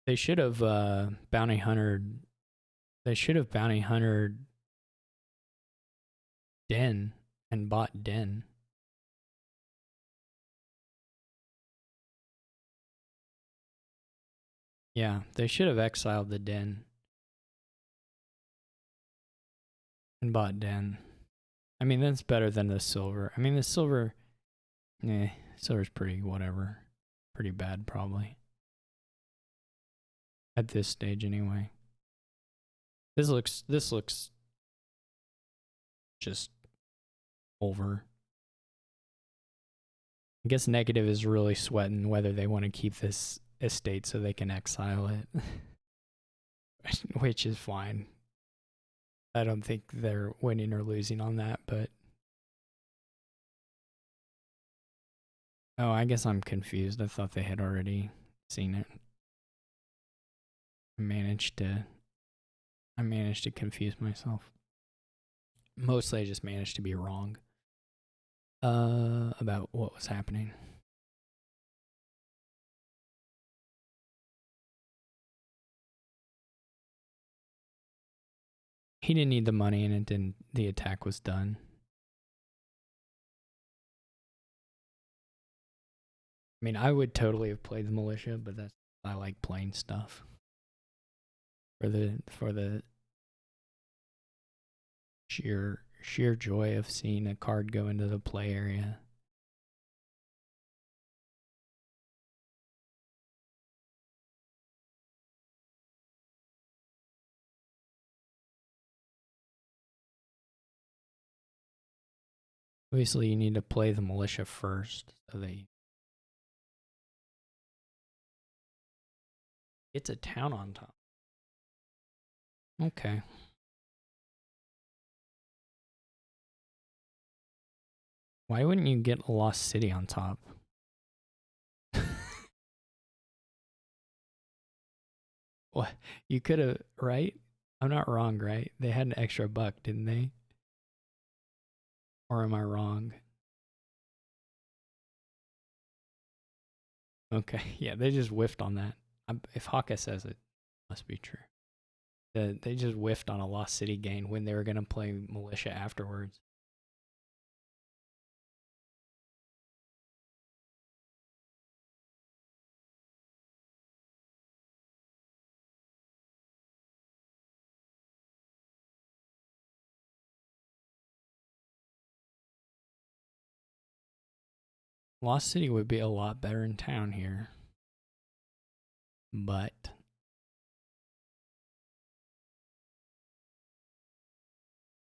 They should have bounty hunter. They should have bounty hunter Den and bought Den. Yeah, they should have exiled the Den and bought Den. I mean, that's better than the silver. I mean, the silver, silver's pretty whatever. Pretty bad, probably. At this stage, anyway. This looks just over. I guess negative is really sweating whether they want to keep this estate so they can exile it. Which is fine. I don't think they're winning or losing on that, but oh, I guess I'm confused. I thought they had already seen it. I managed to confuse myself. Mostly I just managed to be wrong about what was happening. He didn't need the money and it didn't the attack was done. I mean, I would totally have played the militia, but I like playing stuff. For the sheer sheer joy of seeing a card go into the play area. Obviously, you need to play the militia first, so they. It's a town on top. Okay. Why wouldn't you get a lost city on top? What? You could have, right? I'm not wrong, right? They had an extra buck, didn't they? Or am I wrong? Okay, yeah, they just whiffed on that. If Haka says it, must be true. They just whiffed on a lost city gain when they were going to play militia afterwards. Lost City would be a lot better in town here. But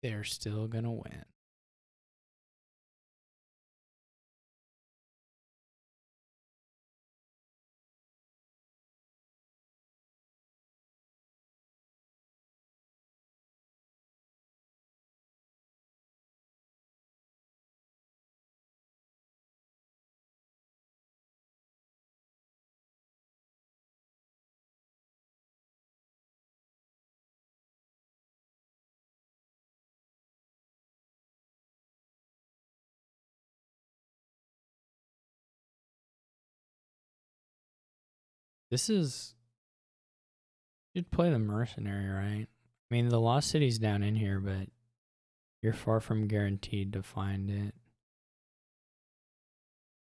they're still going to win. This is. You'd play the mercenary, right? I mean, the Lost City's down in here, but you're far from guaranteed to find it.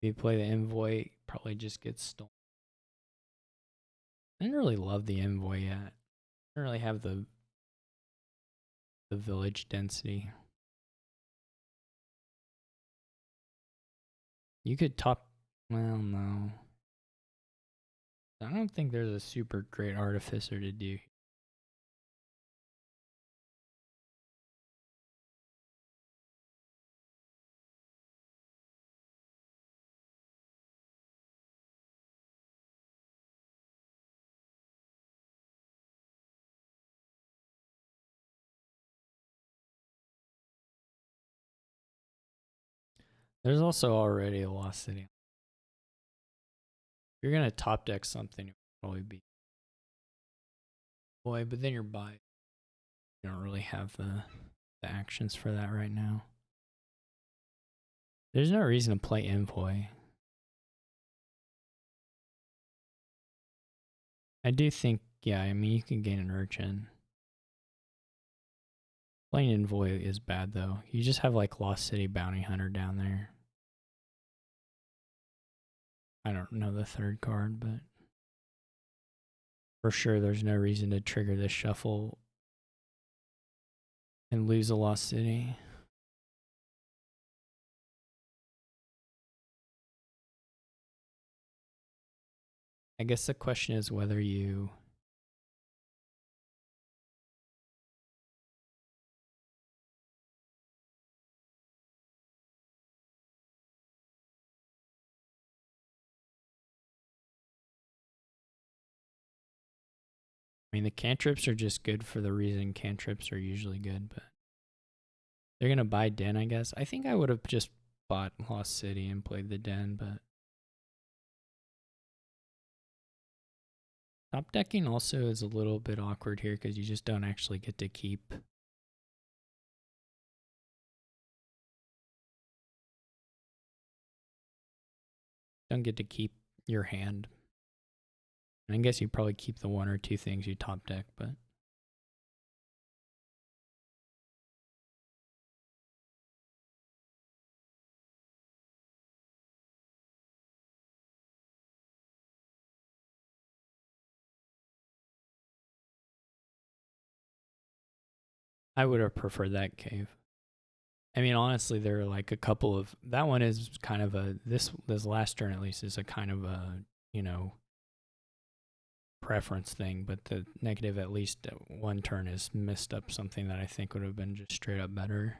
If you play the envoy, probably just gets stolen. I didn't really love the envoy yet. I don't really have the village density. You could top. Well, no. I don't think there's a super great artificer to do. There's also already a Lost City. If you're gonna top deck something, it would probably be boy, but then you're by. You don't really have the actions for that right now. There's no reason to play envoy. I do think, yeah, I mean, you can gain an urchin. Playing envoy is bad, though. You just have, like, Lost City Bounty Hunter down there. I don't know the third card, but for sure there's no reason to trigger this shuffle and lose a Lost City. I guess the question is whether you... I mean, the cantrips are just good for the reason cantrips are usually good, but they're going to buy Den, I guess. I think I would have just bought Lost City and played the Den, but top decking also is a little bit awkward here because you just don't actually get to keep. Don't get to keep your hand. And I guess you probably keep the one or two things you top deck, but I would have preferred that cave. I mean, honestly, there are like a couple of that one is kind of a this last turn at least is a kind of a you know preference thing, but the negative at least one turn has missed up something that I think would have been just straight up better.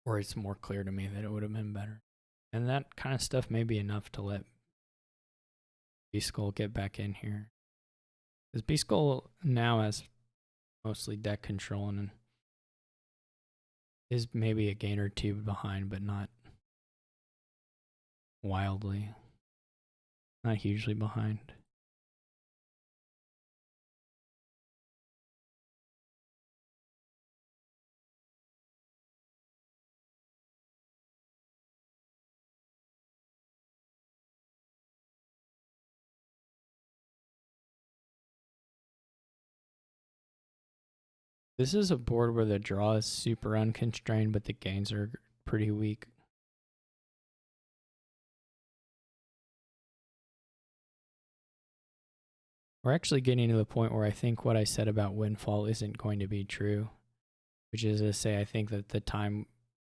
Or it's more clear to me that it would have been better. And that kind of stuff may be enough to let B-Skull get back in here. Because B-Skull now has mostly deck control and is maybe a gain or two behind, but not wildly. Not hugely behind. This is a board where the draw is super unconstrained, but the gains are pretty weak. We're actually getting to the point where I think what I said about Windfall isn't going to be true, which is to say I think that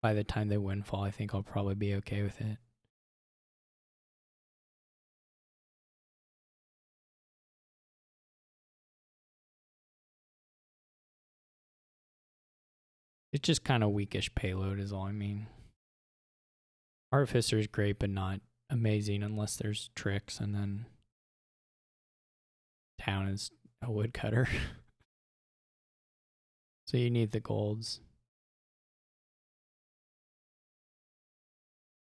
by the time they Windfall, I think I'll probably be okay with it. It's just kind of weakish payload is all I mean. Artificer is great, but not amazing unless there's tricks, and then Town is a woodcutter. So you need the golds.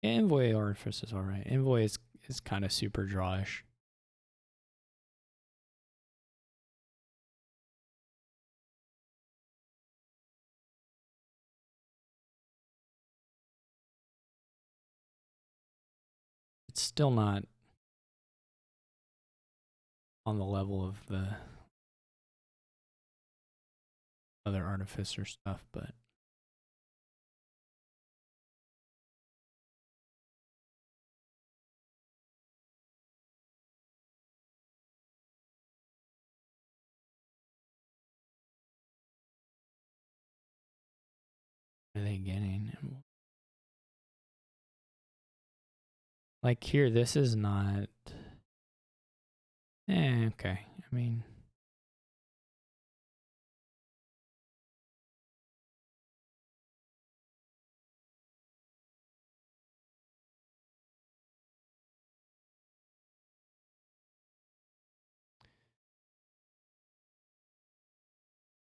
Envoy Artificer is alright. Envoy is kind of super drawish. It's still not on the level of the other Artificer stuff, but what are they getting? Like here, this is not. Okay. I mean,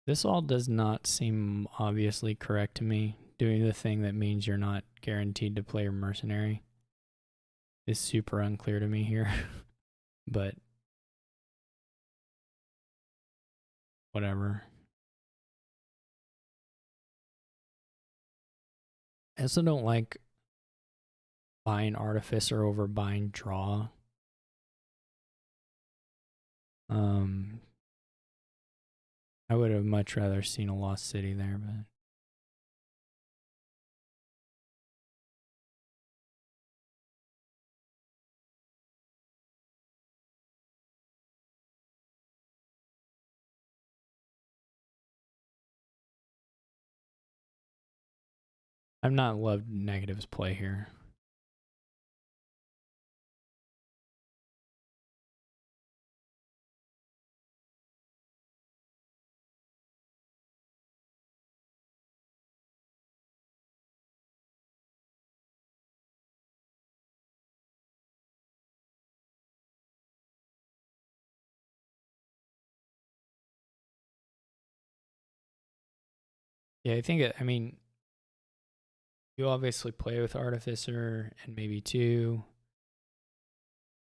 this all does not seem obviously correct to me. Doing the thing that means you're not guaranteed to play your mercenary is super unclear to me here. But whatever. I also don't like buying Artificer over buying Draw. I would have much rather seen a Lost City there, but I've not loved Negative's play here. Yeah, I think I mean, you obviously play with Artificer and maybe two,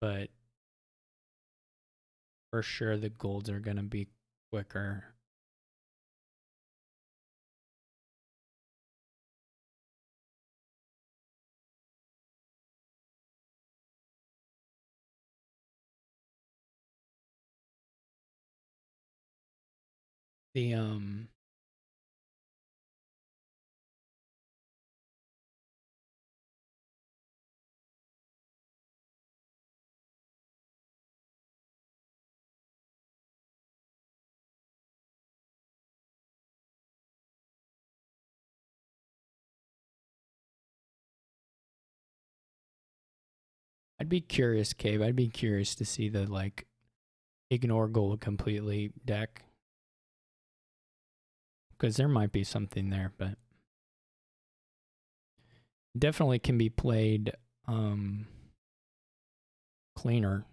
but for sure the golds are going to be quicker. The I'd be curious, Cave. I'd be curious to see the like ignore gold completely deck, because there might be something there, but definitely can be played cleaner.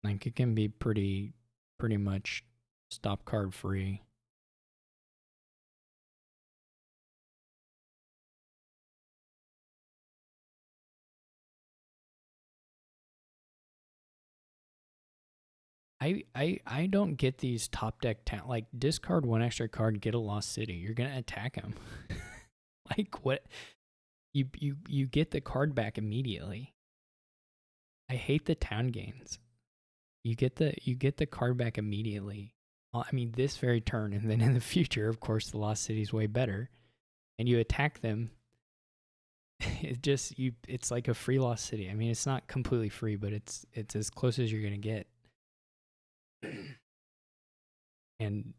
Like it can be pretty much stop card free. I don't get these top deck like discard one extra card, get a lost city. You're gonna attack him. Like what? You get the card back immediately. I hate the town gains. You get the card back immediately. I mean, this very turn, and then in the future, of course, the lost city is way better, and you attack them. It's like a free lost city. I mean, it's not completely free, but it's as close as you're gonna get. And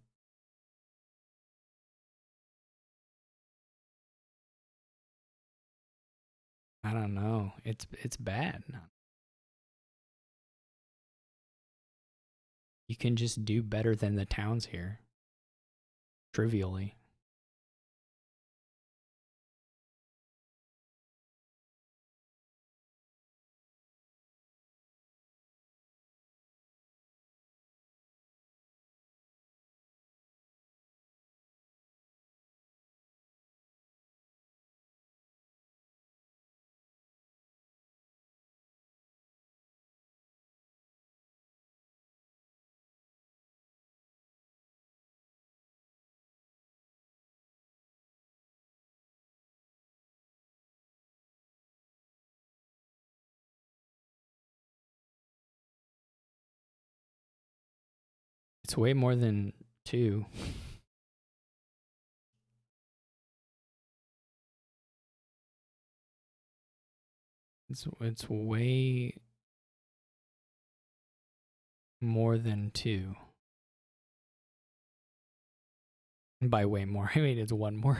I don't know. It's bad. You can just do better than the towns here. Trivially. It's way more than 2. It's way more than 2. And by way more, I mean it's 1 more.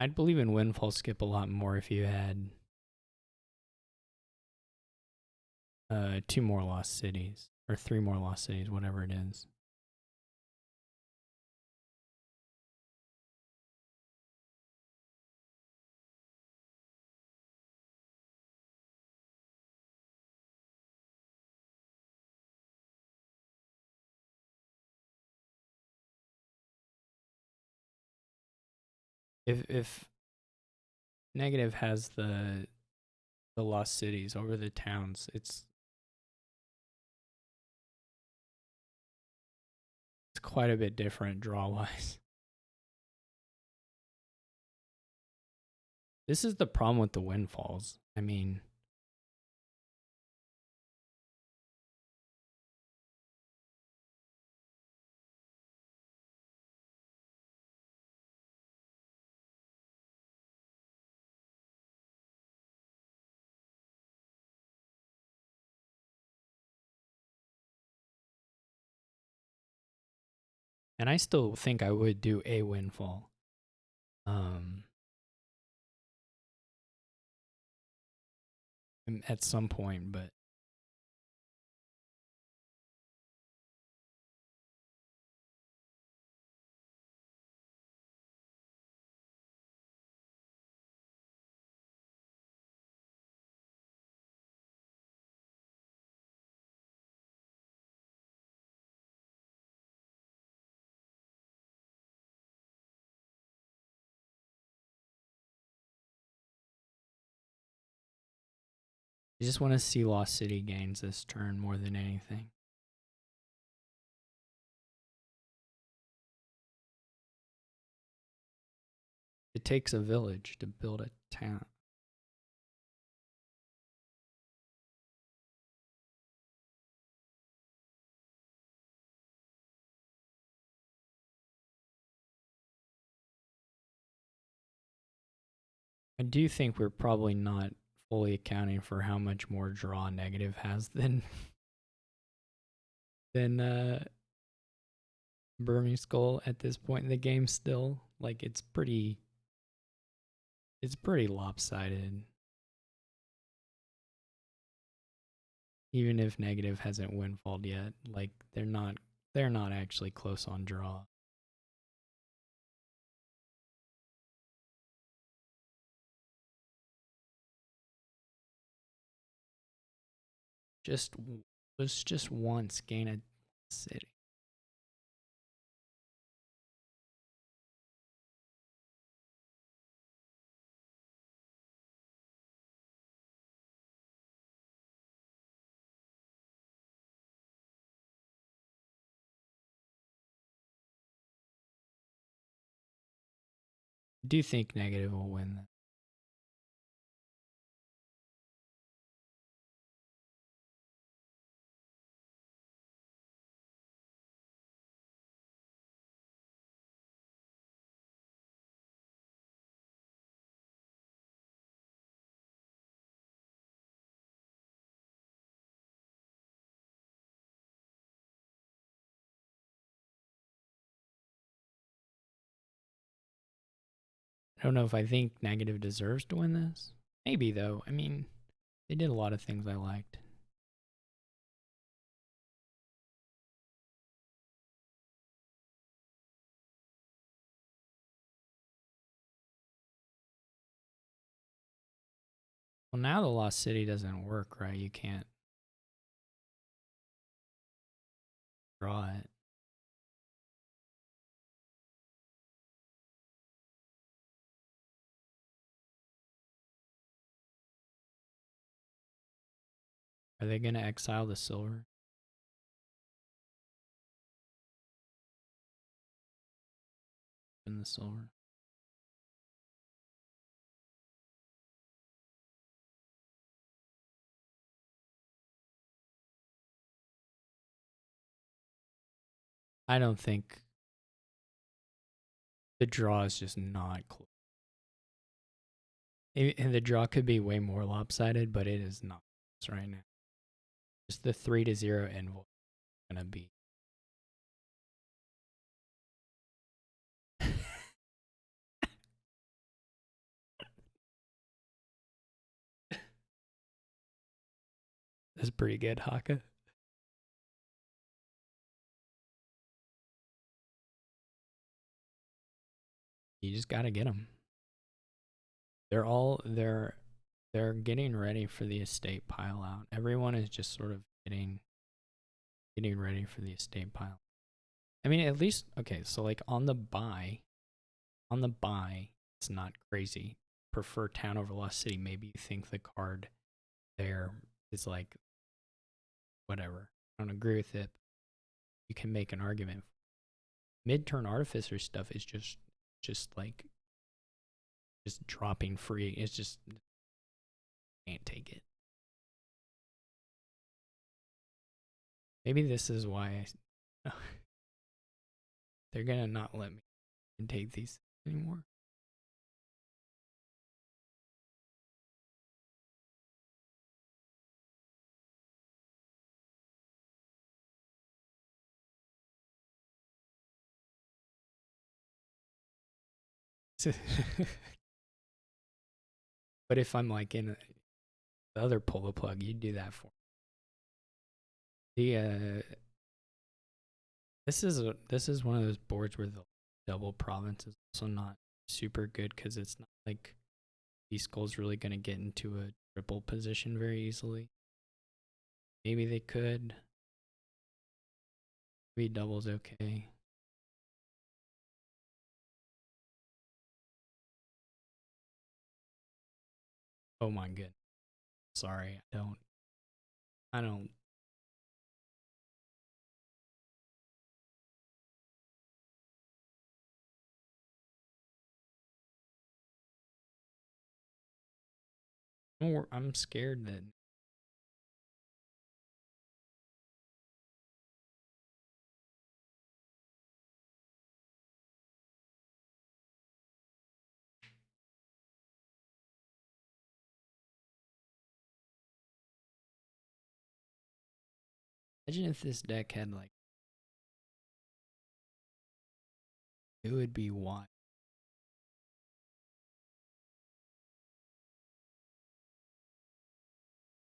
I'd believe in Windfall Skip a lot more if you had 2 more lost cities or 3 more lost cities, whatever it is. If Negative has the lost cities over the towns, it's quite a bit different draw wise. This is the problem with the Windfalls. I mean, and I still think I would do a Windfall. At some point, but I just want to see Lost City gains this turn more than anything. It takes a village to build a town. I do think we're probably not fully accounting for how much more draw negative has than Burmese Skull at this point in the game still. Like it's pretty lopsided. Even if negative hasn't windfalled yet, like they're not actually close on draw. Just once gain a city. I do think negative will win that. I don't know if I think negative deserves to win this. Maybe though. I mean, they did a lot of things I liked. Well, now the Lost City doesn't work, right? You can't draw it. Are they going to exile the silver? In the silver. I don't think the draw is just not close. And the draw could be way more lopsided, but it is not right now. Just the 3-0 envoy is gonna be. That's pretty good, Haka. You just gotta get them. They're getting ready for the estate pile out. Everyone is just sort of getting ready for the estate pile. I mean, at least okay. So like on the buy, it's not crazy. Prefer town over Lost City. Maybe you think the card there is like whatever. I don't agree with it. You can make an argument. Mid-turn artificer stuff is just like just dropping free. It's just can't take it. Maybe this is why they're gonna not let me take these anymore. But if I'm like in the other pull the plug, you'd do that for me. This is one of those boards where the double province is also not super good because it's not like B-Skull's really gonna get into a triple position very easily. Maybe they could. Maybe double's okay. Oh my goodness. Sorry, I don't. I'm scared that imagine if this deck had like it would be wild.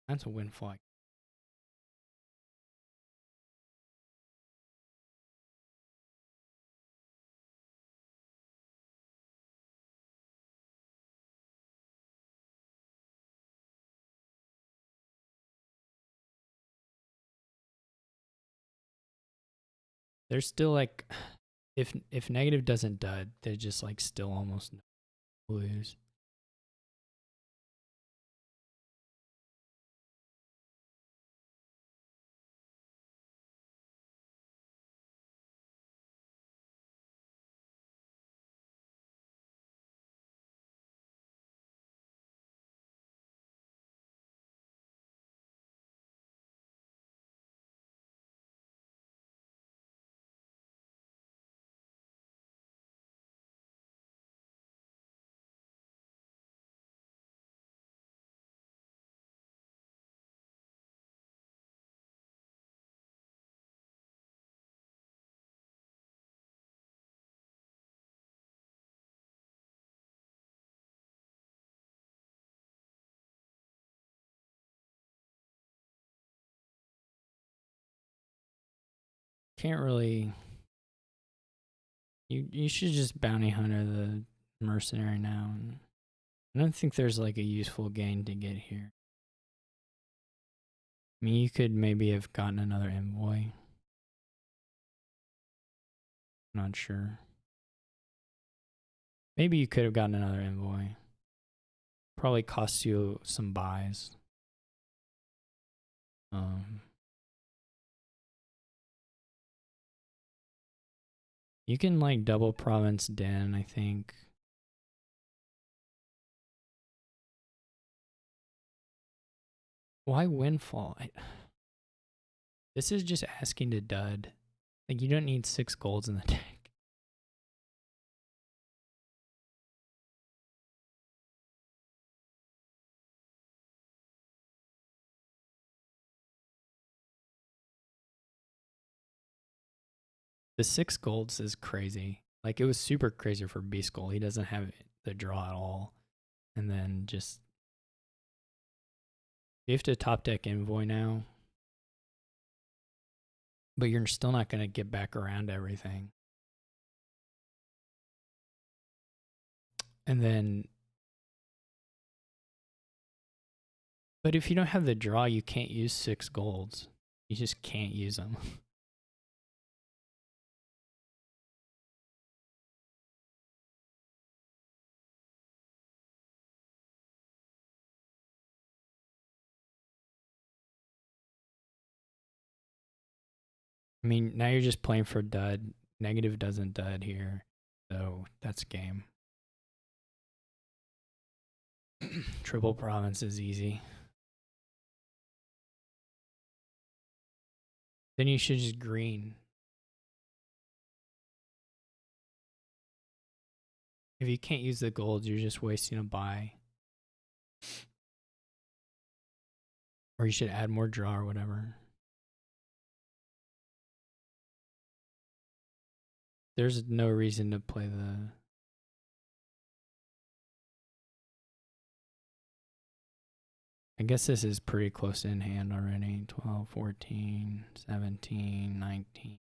That's a windfall. There's still like if negative doesn't dud, they just like still almost lose. Can't really. You should just bounty hunter the mercenary now. And I don't think there's like a useful gain to get here. I mean, you could maybe have gotten another envoy. Not sure. Maybe you could have gotten another envoy. Probably costs you some buys. Um, you can like double province Den, I think. Why windfall? This is just asking to dud. Like you don't need 6 golds in the deck. The 6 golds is crazy. Like it was super crazy for Beast Gold. He doesn't have the draw at all. And then just you have to top deck envoy now. But you're still not going to get back around everything. And then but if you don't have the draw, you can't use 6 golds. You just can't use them. I mean, now you're just playing for dud. Negative doesn't dud here. So that's game. Triple province is easy. Then you should just green. If you can't use the gold, you're just wasting a buy. Or you should add more draw or whatever. There's no reason to play the... I guess this is pretty close in hand already. 12, 14, 17, 19.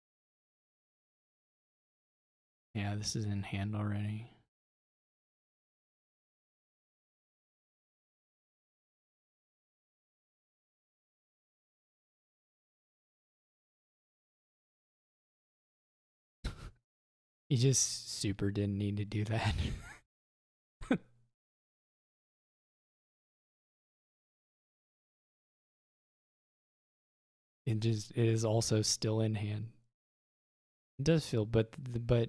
Yeah, this is in hand already. You just super didn't need to do that. it is also still in hand. It does feel, but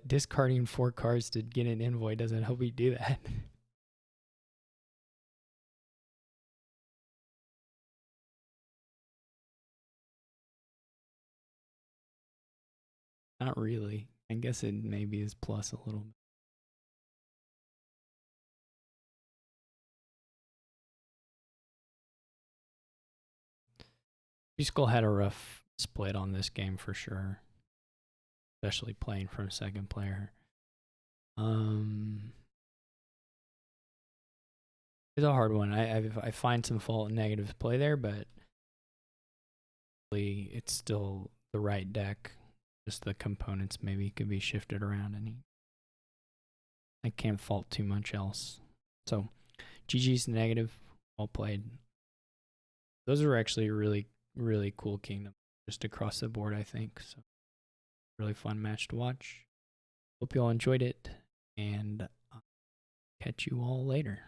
discarding 4 cards to get an envoy doesn't help you do that. Not really. I guess it maybe is plus a little bit. Skull had a rough split on this game for sure, especially playing from second player. It's a hard one. I find some fault in negative play there, but it's still the right deck. Just the components maybe could be shifted around, and I can't fault too much else. So, GG's negative. Well played. Those are actually really cool kingdoms just across the board, I think. So, really fun match to watch. Hope you all enjoyed it, and I'll catch you all later.